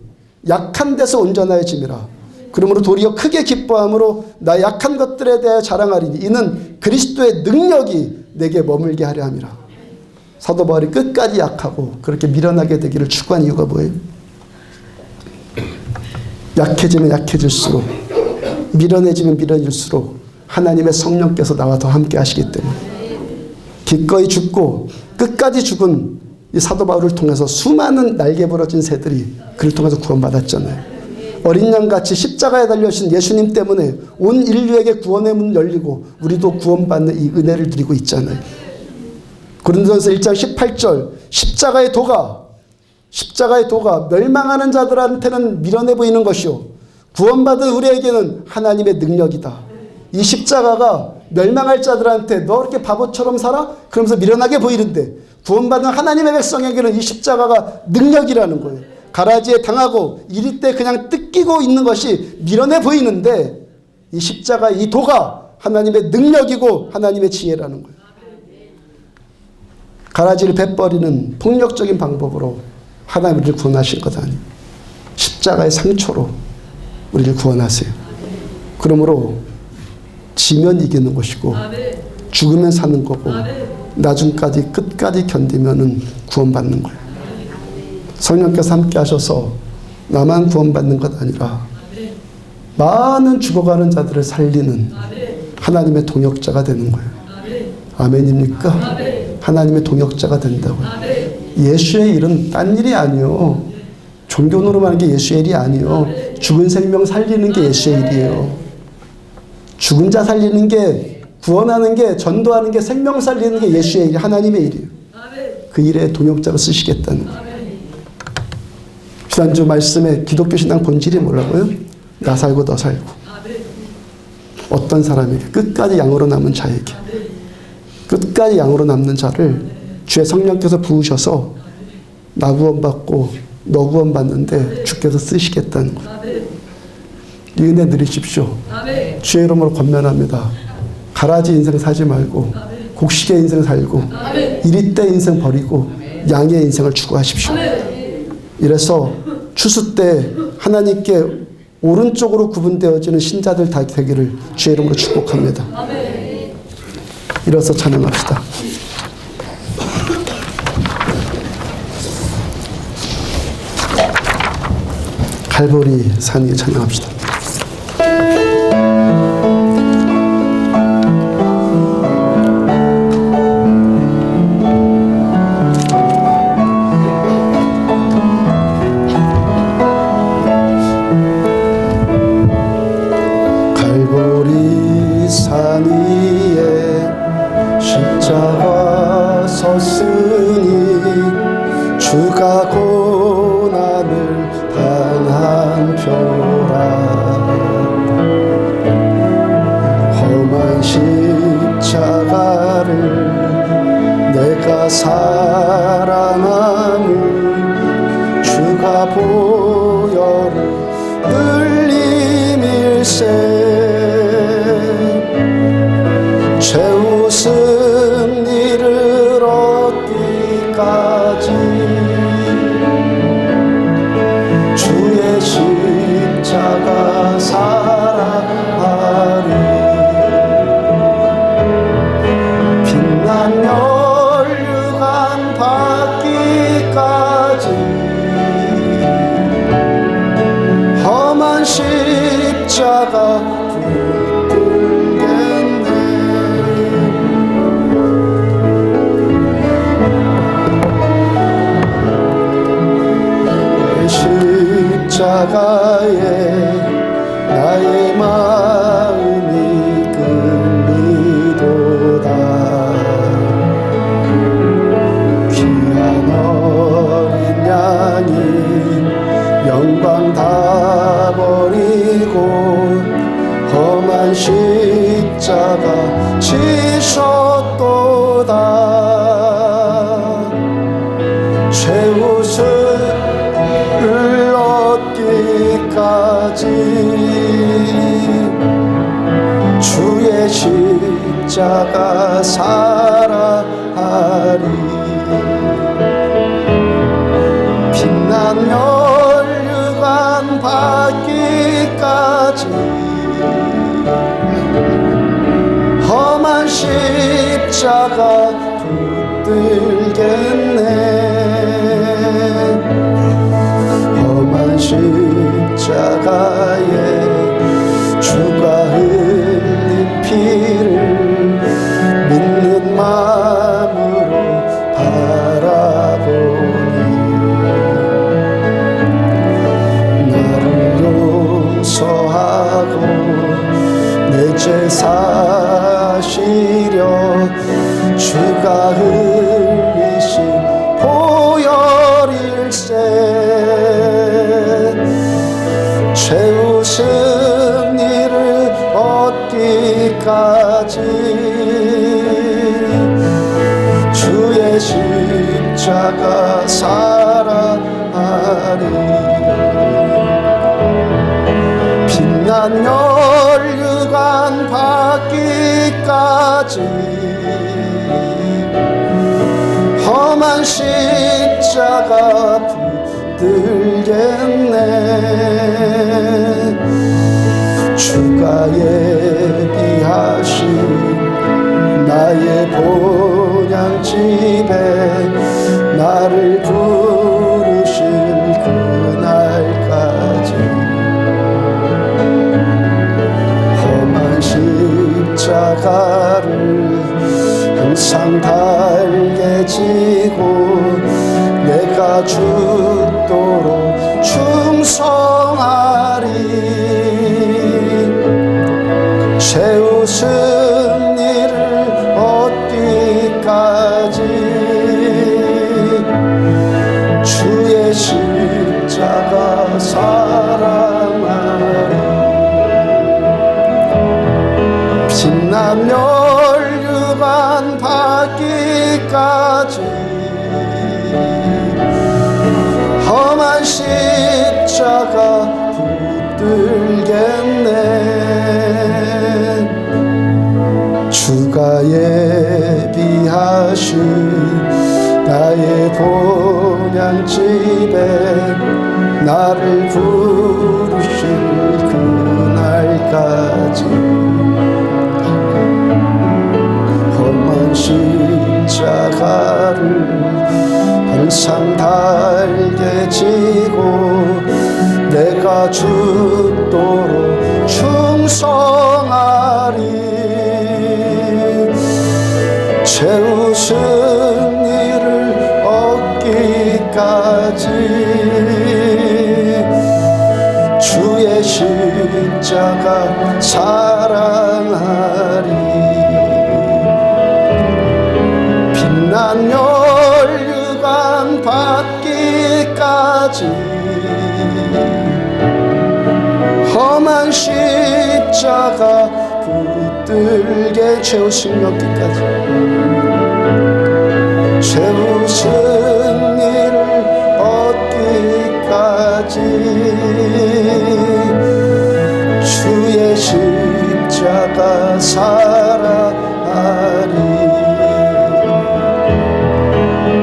약한 데서 온전하여짐이라. 그러므로 도리어 크게 기뻐함으로 나 약한 것들에 대하여 자랑하리니 이는 그리스도의 능력이 내게 머물게 하려 함이라. 사도 바울이 끝까지 약하고 그렇게 미련하게 되기를 추구한 이유가 뭐예요? 약해지면 약해질수록, 미련해지면 미련해질수록 하나님의 성령께서 나와 더 함께 하시기 때문에. 기꺼이 죽고 끝까지 죽은 이 사도 바울을 통해서 수많은 날개 부러진 새들이 그를 통해서 구원받았잖아요. 어린 양같이 십자가에 달려신 예수님 때문에 온 인류에게 구원의 문 열리고 우리도 구원받는 이 은혜를 누리고 있잖아요. 고린도전서 1장 18절 십자가의 도가 멸망하는 자들한테는 미련해 보이는 것이요 구원받은 우리에게는 하나님의 능력이다. 이 십자가가 멸망할 자들한테 너 이렇게 바보처럼 살아? 그러면서 미련하게 보이는데 구원받은 하나님의 백성에게는 이 십자가가 능력이라는 거예요. 가라지에 당하고 이리 때 그냥 뜯기고 있는 것이 미련해 보이는데 이 십자가, 이 도가 하나님의 능력이고 하나님의 지혜라는 거예요. 가라지를 베버리는 폭력적인 방법으로 하나님 우리를 구원하신 것 아니에요. 십자가의 상처로 우리를 구원하세요. 그러므로 지면 이기는 것이고 죽으면 사는 거고 나중까지 끝까지 견디면은 구원받는 거예요. 성령께서 함께 하셔서 나만 구원받는 것 아니라 많은 죽어가는 자들을 살리는 하나님의 동역자가 되는 거예요. 아멘입니까? 하나님의 동역자가 된다고요. 예수의 일은 딴 일이 아니요. 종교 노름하는 게 예수의 일이 아니요. 죽은 생명 살리는 게 예수의 일이에요. 죽은 자 살리는 게, 구원하는 게, 전도하는 게, 생명 살리는 게 예수의 일, 하나님의 일이에요. 그 일에 동역자로 쓰시겠다는 거예요. 지난주 말씀에 기독교 신앙 본질이 뭐라고요? 나 살고 너 살고. 어떤 사람에게? 끝까지 양으로 남은 자에게. 끝까지 양으로 남는 자를 주의 성령께서 부으셔서 나 구원받고 너 구원받는데 주께서 쓰시겠다는 거예요. 이 은혜 누리십시오. 주의 이름으로 권면합니다. 가라지 인생 사지 말고 곡식의 인생 살고 이리 때 인생 버리고 양의 인생을 추구하십시오. 이래서 추수 때 하나님께 오른쪽으로 구분되어지는 신자들 다 되기를 주의 이름으로 축복합니다. 일어서 찬양합시다. 갈보리 산 위에 찬양합시다. 갈보리 산 위에 십자가 섰으니 주가 고난을 당한 표라. 험한 십자가를 내가 사랑함을 주가 보혈을 흘림일세. 최후 승리를 얻기까지 주의 십자가 사랑하리. 빛난 멸류관 받기까지 험한 십자가 십자가에 나의 마음이 끌리도다. 귀한 어린 양이 영광 다 버리고 험한 십자가 지셨도다. 최후 승리를 얻기까지 주의 십자가 사랑하리. 빛난 멸류관 받기까지 험한 십자가 붙들겠네. 험한 십자가에 주가 흘린 피를 믿는 마음으로 바라보니 나를 용서하고 내 죄 사시려 주가 흘리신 보혈일세. 최후 승리를 얻기 십자가 사랑하리. 빛난 혈육안 받기까지 험한 십자가 붙들겠네. 주가 예비하신 나의 본향집에 나를 부르실 그날까지 험한 십자가를 항상 달게 지고 내가 죽도록 충성하리. 최후 승리를 얻기까지 주의 십자가 사랑하리. 빛난 멸류관 받기까지 험한 십자가 붙들겠네. 주가 예비하신 나의 본향집에 나를 부르실 그날까지 험한 십자가를 항상 달게 지고 내가 죽도록 충성하리. 최후 승리를 얻기까지 주의 십자가 사랑하리. 빛난 혈육안 받기까지 험한 십자가 붙들게 최후 승리 얻기까지 최후 승리를 얻기까지 주의 십자가 사랑하리.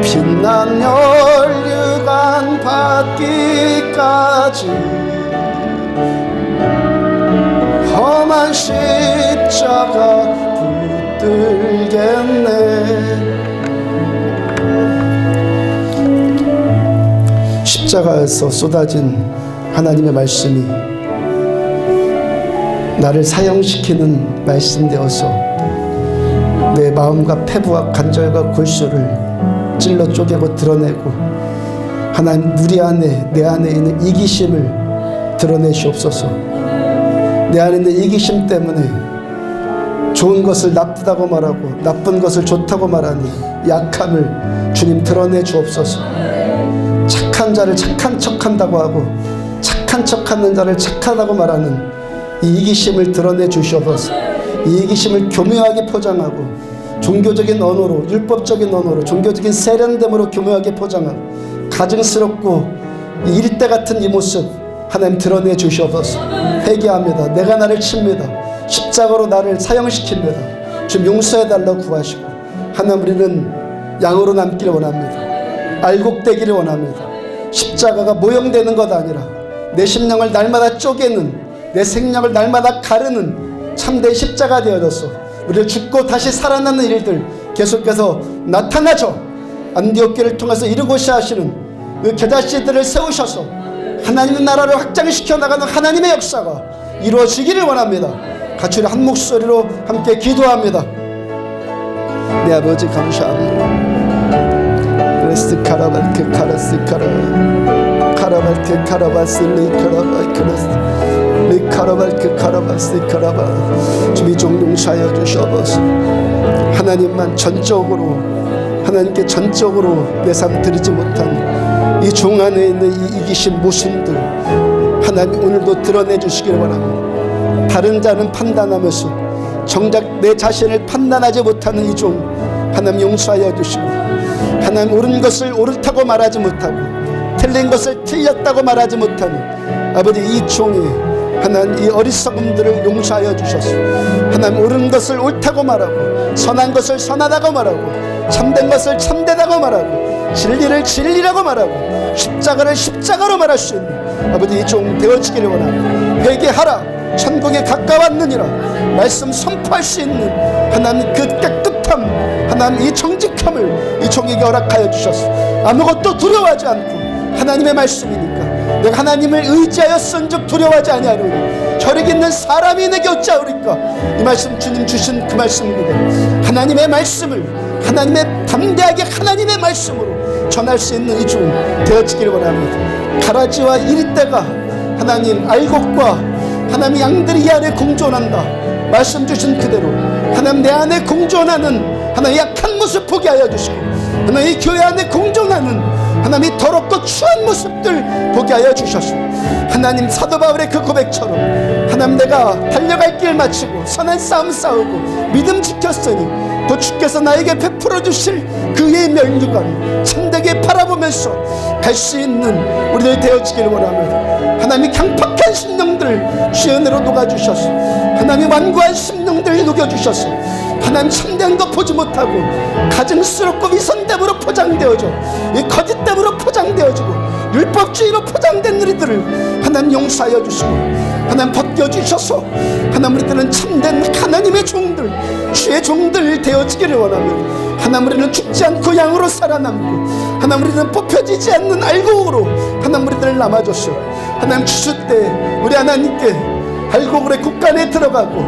빛난 혈육안 받기까지 험한 십자가 붙들겠네. 십자가에서 쏟아진 하나님의 말씀이 나를 사형시키는 말씀 되어서 내 마음과 폐부와 관절과 골수를 찔러 쪼개고 드러내고 하나님 우리 안에 내 안에 있는 이기심을 드러내시옵소서. 내 안에 있는 이기심 때문에 좋은 것을 나쁘다고 말하고 나쁜 것을 좋다고 말하니 약함을 주님 드러내 주옵소서. 착한 자를 착한 척한다고 하고 착한 척하는 자를 착하다고 말하는 이 이기심을 드러내 주시옵소서. 이 이기심을 교묘하게 포장하고 종교적인 언어로 율법적인 언어로 종교적인 세련됨으로 교묘하게 포장하고 가증스럽고 일대 같은 이 모습 하나님 드러내 주시옵소서. 회개합니다. 내가 나를 칩니다. 십자가로 나를 사형시킵니다. 좀 용서해달라고 구하시고 하나님 우리는 양으로 남기를 원합니다. 알곡되기를 원합니다. 십자가가 모형되는 것 아니라 내 심령을 날마다 쪼개는 내 생명을 날마다 가르는 참된 십자가 되어져서 우리를 죽고 다시 살아나는 일들 계속해서 나타나죠. 안디옥교를 통해서 이루고자 하시는 그 계다시들을 세우셔서 하나님의 나라를 확장시켜 나가는 하나님의 역사가 이루어지기를 원합니다. 같이 우리 한 목소리로 함께 기도합니다. 내 아버지 감사합니다. 그레스 카라발케 카라스 카라발케 카라바스 리카라바이크라스 리카라발케 카라바스 카라바 주의 종 용서하여 주시옵소서. 하나님만 전적으로 하나님께 전적으로 내상 드리지 못한 이 종 안에 있는 이 이기신 모순들 하나님 오늘도 드러내 주시기를 원하고 다른 자는 판단하면서 정작 내 자신을 판단하지 못하는 이 종 하나님 용서하여 주시고 하나님 옳은 것을 옳다고 말하지 못하고 틀린 것을 틀렸다고 말하지 못하는 아버지 이 종이 하나님 이 어리석음들을 용서하여 주셔서 하나님 옳은 것을 옳다고 말하고 선한 것을 선하다고 말하고 참된 것을 참되다고 말하고 진리를 진리라고 말하고 십자가를 십자가로 말할 수 있는 아버지 이 종 되어지기를 원합니다. 회개하라 천국에 가까웠느니라 말씀 선포할 수 있는 하나님 그 깨끗함 하나님 이 정직함을 이 종에게 허락하여 주셔서 아무것도 두려워하지 않고 하나님의 말씀이니까 내가 하나님을 의지하여 쓴즉 두려워하지 아니하리니 혈육 있는 사람이 내게 어찌하오리까. 이 말씀 주님 주신 그 말씀입니다. 하나님의 말씀을 하나님의 담대하게 하나님의 말씀으로 전할 수 있는 이 종 되어지기를 원합니다. 가라지와 이리떼가 하나님 알곡과 하나님 양들이 이 안에 공존한다 말씀 주신 그대로 하나님 내 안에 공존하는 하나님 약한 모습 보게 하여 주시고 하나님 이 교회 안에 공존하는 하나님 이 더럽고 추한 모습들 보게 하여 주셔서 하나님 사도 바울의 그 고백처럼 하나님 내가 달려갈 길 마치고 선한 싸움 싸우고 믿음 지켰으니 또 주께서 나에게 베풀어 주실 그의 면류관 참되게 바라보면서 갈 수 있는 우리들 되어지기를 원합니다. 하나님이 강팍한 심령들 주의 은혜로 녹아주셔서 하나님이 완고한 심령들 녹여주셔서 하나님 참된 것 보지 못하고 가증스럽고 위선됨으로 포장되어져 이 거짓됨으로 포장되어지고 율법주의로 포장된 우리들을 하나님 용서하여 주시고 하나님 벗겨주셔서 하나님 우리들은 참된 하나님의 종들 주의 종들 되어지기를 원합니다. 하나님 우리는 죽지 않고 양으로 살아남고 하나님 우리는 뽑혀지지 않는 알곡으로 하나님 우리들을 남아줬소. 하나님 추수 때 우리 하나님께 알곡으로 국간에 들어가고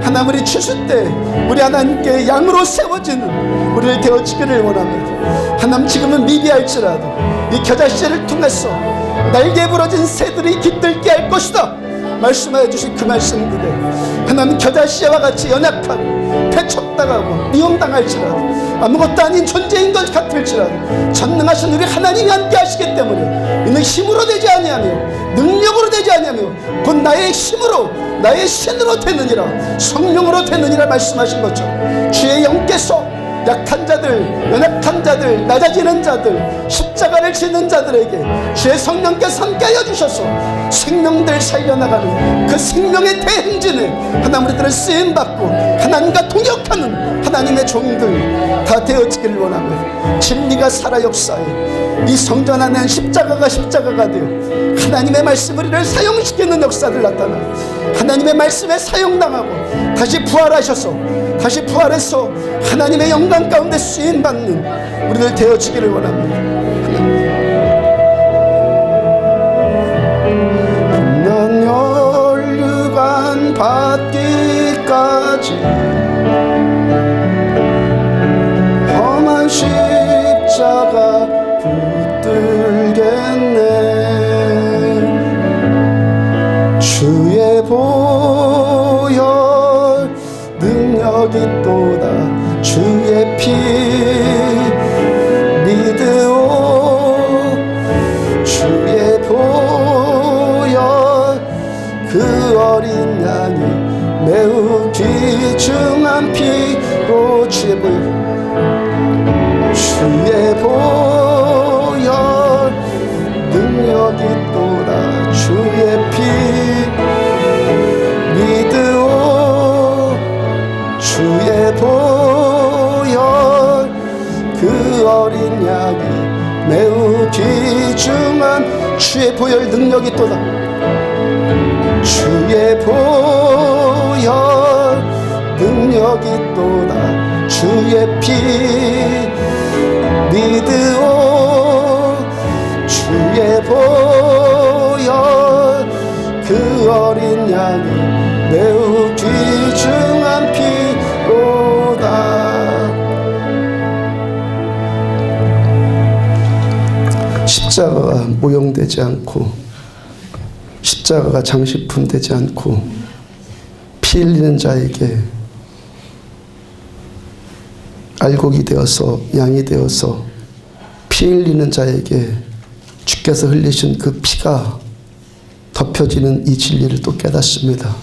하나님 우리 추수 때 우리 하나님께 양으로 세워지는 우리를 되어지기를 원합니다. 하나님 지금은 미비할지라도 이 겨자씨를 통해서 날개 부러진 새들이 깃들게 할 것이다 말씀하여 주신 그 말씀 그대로 하나님 겨자씨와 같이 연약하고 배척당하고 미움당할지라도 아무것도 아닌 존재인 것 같을지라도 전능하신 우리 하나님이 함께 하시기 때문에 이는 힘으로 되지 아니하며 능력으로 되지 아니하며 곧 나의 힘으로 나의 신으로 되느니라 성령으로 되느니라 말씀하신 것처럼 주의 영께서 약한 자들 연약한 자들 낮아지는 자들 십자가를 지는 자들에게 주의 성령께서 함께하여 주셔서 생명들 살려나가는 그 생명의 대행진에 하나님 우리들을 쓰임받고 하나님과 동역하는 하나님의 종들 다 되어지기를 원합니다. 진리가 살아 역사해 이 성전 안에는 십자가가 되어 하나님의 말씀 우리를 사용시키는 역사들 나타나 하나님의 말씀에 사용당하고 다시 부활하셔서 다시 부활해서 하나님의 영광 가운데 쓰임받는 우리들 되어지기를 원합니다. 난 혈육안 받기까지 험한 십자가 붙들겠네. 주의 보혈 능력이 또다 주의 피 믿으오. 주의 보혈 그 어린 양이 매우 귀중한 피로 주의 보혈 능력이 또다 주의 피 믿으오. 주의 보혈 그 어린 양이 매우 귀중한 주의 보혈 능력이 또다. 주의 보혈 능력이 또다 주의 피 믿으오. 주의 보혈 그 어린 양이 매우 귀중한 피로다. 십자가가 모형되지 않고 십자가가 장식품 되지 않고 피 흘리는 자에게 알곡이 되어서 양이 되어서 피 흘리는 자에게 주께서 흘리신 그 피가 덮여지는 이 진리를 또 깨닫습니다.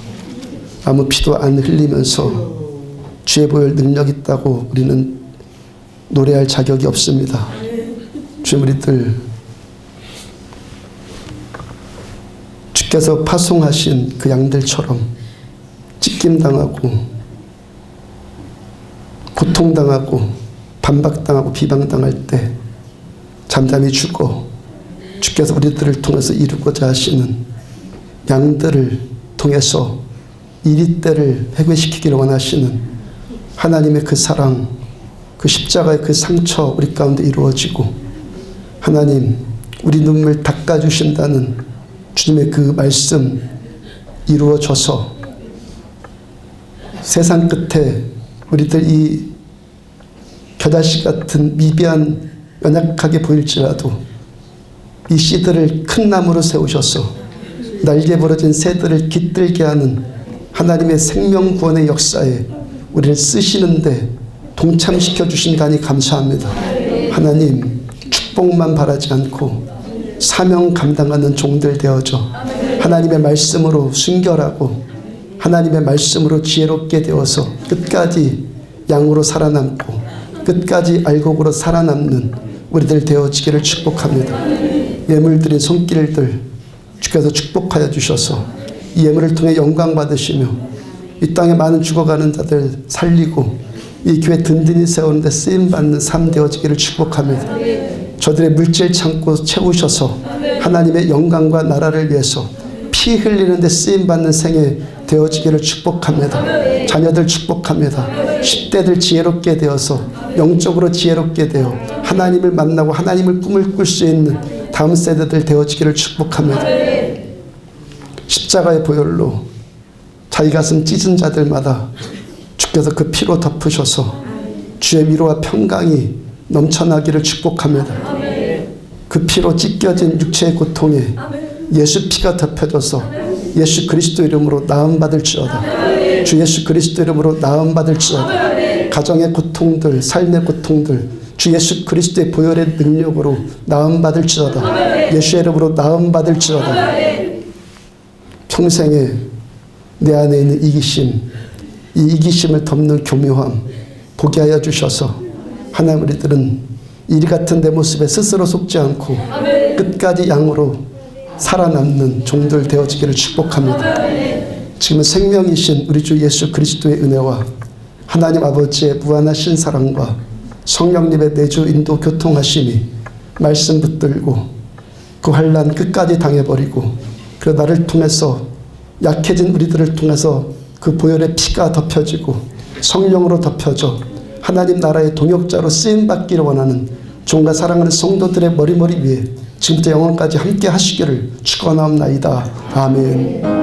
아무 피도 안 흘리면서 주의 보혈 능력 있다고 우리는 노래할 자격이 없습니다. 주님, 우리들 주께서 파송하신 그 양들처럼 찢김당하고 고통당하고 반박당하고 비방당할 때 잠잠히 죽어 주께서 우리들을 통해서 이루고자 하시는 양들을 통해서 이리때를 회개시키기를 원하시는 하나님의 그 사랑, 그 십자가의 그 상처 우리 가운데 이루어지고, 하나님 우리 눈물 닦아주신다는 주님의 그 말씀 이루어져서 세상 끝에 우리들 이 겨자씨 같은 미비한 연약하게 보일지라도 이 씨들을 큰 나무로 세우셔서 날개 부러진 새들을 깃들게 하는 하나님의 생명 구원의 역사에 우리를 쓰시는데 동참시켜 주신다니 감사합니다. 하나님, 축복만 바라지 않고 사명 감당하는 종들 되어져 하나님의 말씀으로 순결하고 하나님의 말씀으로 지혜롭게 되어서 끝까지 양으로 살아남고 끝까지 알곡으로 살아남는 우리들 되어지기를 축복합니다. 예물드린 손길들 주께서 축복하여 주셔서 이 예물을 통해 영광 받으시며 이 땅에 많은 죽어가는 자들 살리고 이 교회 든든히 세우는 데 쓰임받는 삶 되어지기를 축복합니다. 저들의 물질 창고 채우셔서 하나님의 영광과 나라를 위해서 피 흘리는 데 쓰임받는 생애 되어지기를 축복합니다. 자녀들 축복합니다. 10대들 지혜롭게 되어서 영적으로 지혜롭게 되어 하나님을 만나고 하나님을 꿈을 꿀 수 있는 다음 세대들 되어지기를 축복합니다. 십자가의 보혈로 자기 가슴 찢은 자들마다 주께서 그 피로 덮으셔서 주의 위로와 평강이 넘쳐나기를 축복합니다. 그 피로 찢겨진 육체의 고통에 예수 피가 덮여져서 예수 그리스도 이름으로 나음 받을지어다. 주 예수 그리스도 이름으로 나음 받을지어다. 가정의 고통들, 삶의 고통들 주 예수 그리스도의 보혈의 능력으로 나음 받을지어다. 예수의 이름으로 나음 받을지어다. 평생에 내 안에 있는 이기심, 이 이기심을 덮는 교묘함 보게 하여 주셔서 하나님, 우리들은 이리 같은 내 모습에 스스로 속지 않고 끝까지 양으로 살아남는 종들 되어지기를 축복합니다. 지금은 생명이신 우리 주 예수 그리스도의 은혜와 하나님 아버지의 무한하신 사랑과 성령님의 내주 인도 교통하심이 말씀 붙들고 그 환난 끝까지 당해버리고 그 나를 통해서 약해진 우리들을 통해서 그 보혈의 피가 덮여지고 성령으로 덮여져 하나님 나라의 동역자로 쓰임받기를 원하는 종과 사랑하는 성도들의 머리머리 위에 지금부터 영원까지 함께 하시기를 축원하옵나이다. 아멘.